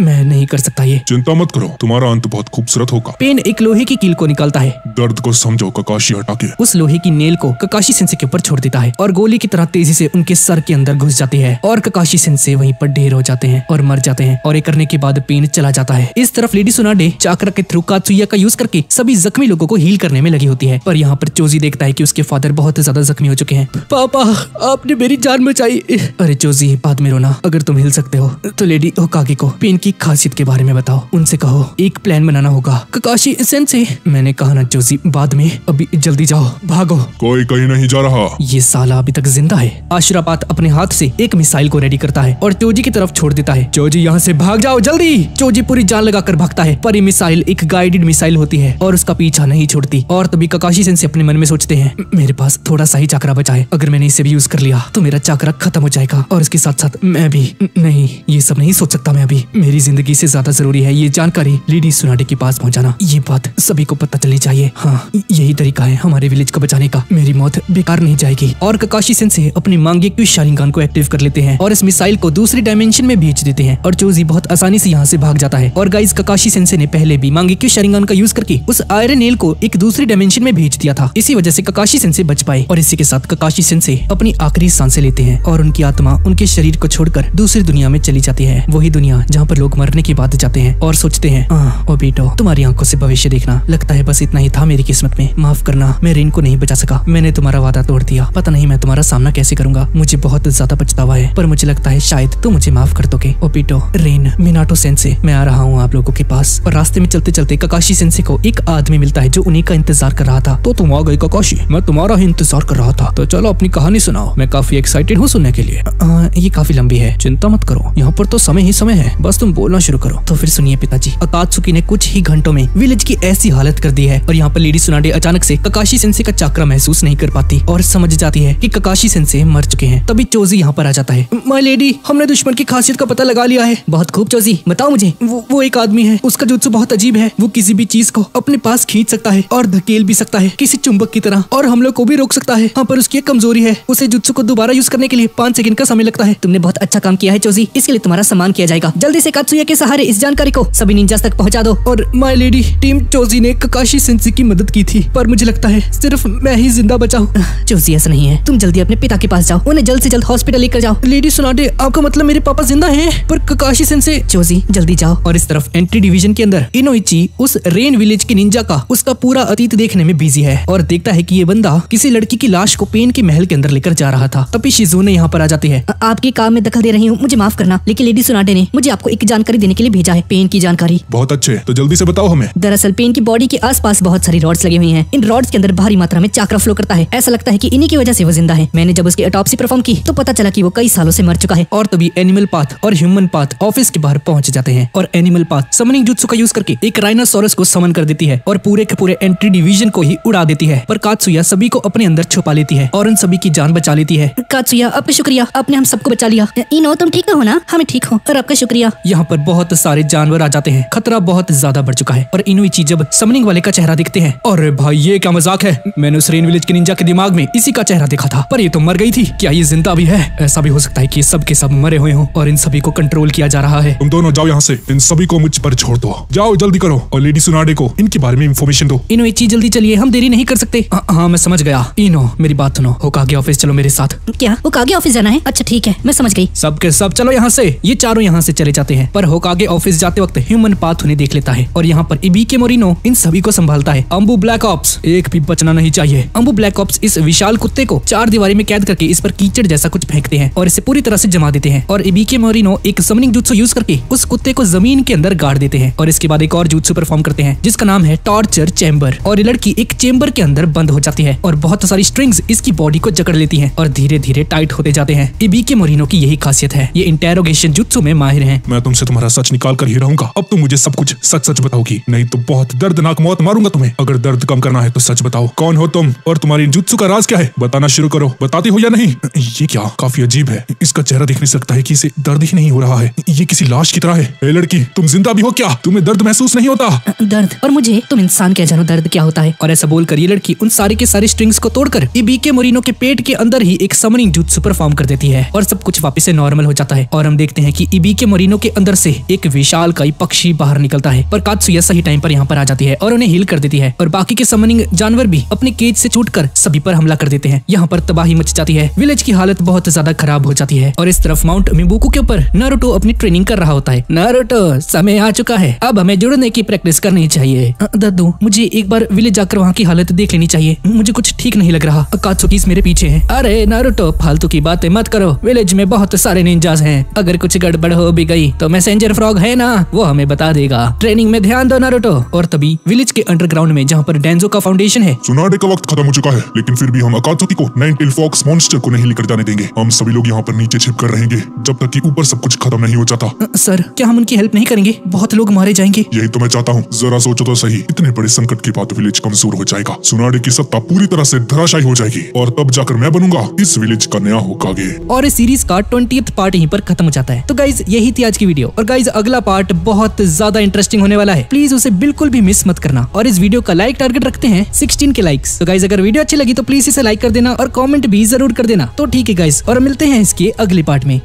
मैं नहीं कर सकता ये। चिंता मत करो, तुम्हारा अंत बहुत खूबसूरत होगा। पेन एक लोहे की कील को निकालता है। दर्द को समझो ककाशी हटा के। उस लोहे की नेल को ककाशी सेंसे के ऊपर छोड़ देता है और गोली की तरह तेजी से उनके सर के अंदर घुस जाती है और ककाशी सेंसे वहीं पर ढेर हो जाते हैं और मर जाते हैं। और ये करने के बाद पेन चला जाता है। इस तरफ लेडी सुनाडे चाक्रा के थ्रू कात्सुया का यूज करके सभी जख्मी लोगों को हील करने में लगी होती है। पर यहाँ पर चोजी देखता है कि उसके फादर बहुत ज्यादा जख्मी हो चुके हैं। पापा, आपने मेरी जान बचाई। अरे चोजी, बाद में रोना। अगर तुम हिल सकते हो तो लेडी होकागे को पेन की खासियत के बारे में बताओ। उनसे कहो एक प्लान बनाना होगा। ककाशी सेंसे, मैंने कहा ना चोजी, बाद में, अभी जल्दी जाओ, भागो। कोई कहीं नहीं जा रहा। ये साला अभी तक जिंदा है। आशुरापात अपने हाथ से एक मिसाइल को रेडी करता है और चोजी की तरफ छोड़ देता है। चोजी, यहाँ से भाग जाओ जल्दी। चोजी पूरी जान लगाकर भागता है, पर ये मिसाइल एक गाइडेड मिसाइल होती है और उसका पीछा नहीं छोड़ती। और तभी ककाशी सेंसे अपने मन में सोचते हैं, मेरे पास थोड़ा सा ही चाकरा बचा है, अगर मैंने इसे भी यूज कर लिया तो मेरा चाकरा खत्म हो जाएगा और इसके साथ साथ मैं भी। नहीं, ये सब नहीं सोच सकता मैं अभी। मेरी जिंदगी से ज्यादा जरूरी है ये जानकारी लेडी सुनाडे के पास पहुंचाना। ये बात सभी को पता चलनी चाहिए। हाँ, यही तरीका है हमारे विलेज को बचाने का। मेरी मौत बेकार नहीं जाएगी। और ककाशी सेंसे अपने मांगेक्यू शारिंगान को एक्टिव कर लेते हैं और इस मिसाइल को दूसरी डायमेंशन में भेज देते हैं और चोजी बहुत आसानी से यहाँ से भाग जाता है। और गाइस, ककाशी सेंसे ने पहले भी मांगेक्यू शारिंगान का यूज करके उस आयरन नेल को एक दूसरी डायमेंशन में भेज दिया था। इसी वजह से ककाशी सेंसे बच पाए। और इसी के साथ ककाशी सेंसे अपनी आखिरी सांसें लेते हैं और उनकी आत्मा उनके शरीर को छोड़कर दूसरी दुनिया में चली जाती है। वही दुनिया जहाँ पर लोग मरने के बाद जाते हैं और सोचते हैं, ओ बेटो, तुम्हारी आंखों से भविष्य देखना। लगता है बस इतना ही था मेरी किस्मत में। माफ करना, मैं रेन को नहीं बचा सका। मैंने तुम्हारा वादा तोड़ दिया। पता नहीं मैं तुम्हारा सामना कैसे करूंगा। मुझे बहुत ज्यादा पछतावा है, पर मुझे लगता है शायद तुम मुझे माफ कर दोगे। ओ बेटो, रेन, मिनाटो सेंसे, मैं आ रहा हूँ आप लोगों के पास। और रास्ते में चलते चलते ककाशी सेंसे को एक आदमी मिलता है जो उन्हीं का इंतजार कर रहा था। तो तुम आ गए ककाशी, मैं तुम्हारा ही इंतजार कर रहा था। तो चलो अपनी कहानी सुनाओ, मैं काफी एक्साइटेड हूँ सुनने के लिए। ये काफी लंबी है, चिंता मत करो, यहाँ पर तो समय ही समय है, बस तुम बोलना शुरू करो। तो फिर सुनिए पिताजी, अकात्सुकी ने कुछ ही घंटों में विलेज की ऐसी हालत कर दी है। और यहाँ पर लेडी सुनाडे अचानक से ककाशी सेंसे का चाकरा महसूस नहीं कर पाती और समझ जाती है कि ककाशी सेंसे मर चुके हैं। तभी चोजी यहाँ पर आ जाता है। माय लेडी, हमने दुश्मन की खासियत का पता लगा लिया है। बहुत खूब चोजी, बताओ मुझे। वो एक आदमी है, उसका जुत्सु बहुत अजीब है। वो किसी भी चीज को अपने पास खींच सकता है और धकेल भी सकता है किसी चुंबक की तरह, और हमलों को भी रोक सकता है। हाँ, पर उसकी एक कमजोरी है, उसे जुत्सु को दोबारा यूज करने के लिए 5 सेकंड का समय लगता है। तुमने बहुत अच्छा काम किया है चोजी, इसके लिए तुम्हारा सम्मान किया जाएगा। जल्दी से कात्सुया के सहारे इस जानकारी को सभी निंजास तक पहुंचा दो। और माय लेडी, टीम चोजी ने ककाशी सेंसे की मदद की थी, पर मुझे लगता है सिर्फ मैं ही जिंदा बचा हूँ। चोजी, ऐसा नहीं है, तुम जल्दी अपने पिता के पास जाओ, उन्हें जल्द से जल्द हॉस्पिटल लेकर जाओ। लेडी सुनाडे, आपका मतलब मेरे पापा जिंदा हैं, पर ककाशी सेंसे? चोजी, जल्दी जाओ। और इस तरफ एंट्री डिवीजन के अंदर इनोइची उस रेन विलेज के निंजा का उसका पूरा अतीत देखने में बिजी है और देखता है कि ये बंदा किसी लड़की की लाश को पेन के महल के अंदर लेकर जा रहा था। तभी शिजुने यहाँ पर आ जाती है। आपके काम में दखल दे रही हूँ, मुझे माफ करना, लेकिन लेडी सुनाडे ने मुझे आपको एक जानकारी देने के लिए भेजा है, पेन की जानकारी। बहुत अच्छे, तो जल्दी से बताओ हमें। दरअसल पेन की बॉडी के आसपास बहुत सारी रॉड्स लगी हुई हैं। इन रॉड्स के अंदर भारी मात्रा में चाकरा फ्लो करता है। ऐसा लगता है कि इन्हीं की वजह से वो जिंदा है। मैंने जब उसकी ऑटोप्सी परफॉर्म की तो पता चला कि वो कई सालों से मर चुका है। और तभी एनिमल पाथ और ह्यूमन पाथ ऑफिस के बाहर पहुंच जाते हैं और एनिमल पाथ समनिंग जुत्सु का यूज करके एक राइनोसोरस को समन कर देती है और पूरे के पूरे एंट्री डिवीजन को ही उड़ा देती है। पर कात्सुया सभी को अपने अंदर छुपा लेती है और उन सभी की जान बचा लेती है। कात्सुया, आपका शुक्रिया, आपने हम सबको बचा लिया। इनो, तुम ठीक हो ना? हमें ठीक हो, और आपका शुक्रिया। यहाँ पर बहुत सारे जानवर आ जाते हैं, खतरा बहुत ज्यादा बढ़ चुका है। और इनोइची जब समनिंग वाले का चेहरा देखते हैं, और भाई ये क्या मजाक है, मैंने उस रेन विलेज के निंजा के दिमाग में इसी का चेहरा देखा था, पर ये तो मर गई थी। क्या ये जिंदा भी है? ऐसा भी हो सकता है कि सब के सब मरे हुए हों और इन सभी को कंट्रोल किया जा रहा है। तुम दोनों जाओ यहाँ से, इन सभी को मुझ पर छोड़ दो। जाओ जल्दी करो और लेडी सुनाडे को इनके बारे में इंफॉर्मेशन दो। इनोइची जल्दी चलिए, हम देरी नहीं कर सकते। हाँ मैं समझ गया। इनो, मेरी बात सुनो, होकागे ऑफिस चलो मेरे साथ। क्या होकागे ऑफिस जाना है? अच्छा ठीक है, मैं समझ गई। सब के सब चलो यहाँ से। ये चारों यहाँ से चले जाते हैं, पर होकागे ऑफिस जाते वक्त ह्यूमन पाथ उन्हें देख लेता है और यहाँ पर इबीके मोरिनो इन सभी को संभालता है। अंबू ब्लैक ऑप्स, एक भी बचना नहीं चाहिए। अंबू ब्लैक ऑप्स इस विशाल कुत्ते को 4 दीवारी में कैद करके इस पर कीचड़ जैसा कुछ फेंकते हैं और इसे पूरी तरह से जमा देते हैं। और इबीके मोरिनो एक समनिंग जुत्सु यूज करके उस कुत्ते को जमीन के अंदर गाड़ देते हैं और इसके बाद एक और जुत्सु परफॉर्म करते हैं जिसका नाम है टॉर्चर चैम्बर। और ये लड़की एक चेम्बर के अंदर बंद हो जाती है और बहुत सारी स्ट्रिंग्स इसकी बॉडी को जकड़ लेती हैं और धीरे धीरे टाइट होते जाते हैं। इबीके मोरिनो की यही खासियत है, ये इंटेरोगेशन जुत्सु में माहिर हैं। मैं तुमसे तुम्हारा सच निकाल कर ही रहूंगा। अब तुम मुझे सब कुछ सच सच बताओगी, नहीं तो बहुत दर्दनाक मौत मारूंगा तुम्हें। अगर दर्द कम करना है तो सच बताओ, कौन हो तुम और तुम्हारी जुत्सु का राज क्या है? बताना शुरू करो। बताती हो या नहीं? ये क्या काफी अजीब है, इसका चेहरा देखने से लगता है कि इसे दर्द ही नहीं हो रहा है, ये किसी लाश की तरह है। ए लड़की, तुम जिंदा भी हो क्या? तुम्हें दर्द महसूस नहीं होता? दर्द? और मुझे तुम इंसान क्या जानो दर्द क्या होता है। और ऐसा बोलकर ये लड़की उन सारे के सारे स्ट्रिंग्स को तोड़कर इबीके मोरिनो के पेट के अंदर ही एक समनिंग जुत्सु परफॉर्म कर देती है और सब कुछ वापस से नॉर्मल हो जाता है। और हम देखते हैं कि इबीके मोरिनो के अंदर से एक विशालकाय पक्षी बाहर निकलता है, पर कात्सुया सही टाइम पर यहाँ पर आ जाती है और उन्हें हील कर देती है। और बाकी के समनिंग जानवर भी अपने केज से छूटकर सभी पर हमला कर देते हैं। यहाँ पर तबाही मच जाती है, विलेज की हालत बहुत ज्यादा खराब हो जाती है। और इस तरफ माउंट मिबुकु के ऊपर नारुतो अपनी ट्रेनिंग कर रहा होता है। नारुतो, समय आ चुका है, अब हमें जुड़ने की प्रैक्टिस करनी चाहिए। दादू, मुझे एक बार विलेज जाकर वहाँ की हालत देख लेनी चाहिए, मुझे कुछ ठीक नहीं लग रहा। कात्सुकी मेरे पीछे है। अरे नारुतो, फालतू की बातें मत करो, विलेज में बहुत सारे निंजास हैं, अगर कुछ गड़बड़ हो भी गई तो मैसेंजर फ्रॉग है ना, वो हमें बता देगा। ट्रेनिंग में ध्यान दो नारुतो। और तभी विलेज के अंडरग्राउंड में जहाँ पर डेंजो का फाउंडेशन है। सुनाडे का वक्त खत्म हो चुका है, लेकिन फिर भी हम अकात्सुकी को नाइन-टेल फॉक्स मॉन्स्टर को नहीं लेकर जाने देंगे। हम सभी लोग यहाँ पर नीचे छिप कर रहेंगे जब तक कि ऊपर सब कुछ खत्म नहीं हो जाता। सर, क्या हम उनकी हेल्प नहीं करेंगे? बहुत लोग मारे जाएंगे। यही तो मैं चाहता हूँ, जरा सोचो तो सही, इतने बड़े संकट के बाद विलेज कमजोर हो जाएगा, सुनाडे की सत्ता पूरी तरह से धराशायी हो जाएगी और तब जाकर मैं बनूंगा इस विलेज का नया होकागे। और इस सीरीज का 20th पार्ट यहीं पर खत्म हो जाता है। तो गाइज यही थी आज की वीडियो और गाइज अगला पार्ट बहुत ज्यादा इंटरेस्टिंग होने वाला है, प्लीज उसे बिल्कुल भी मिस मत करना। और इस वीडियो का लाइक टारगेट रखते हैं 16 के लाइक्स। तो गाइज अगर वीडियो अच्छी लगी तो प्लीज इसे लाइक कर देना और कमेंट भी जरूर कर देना। तो ठीक है गाइज, और मिलते हैं इसके अगले पार्ट में।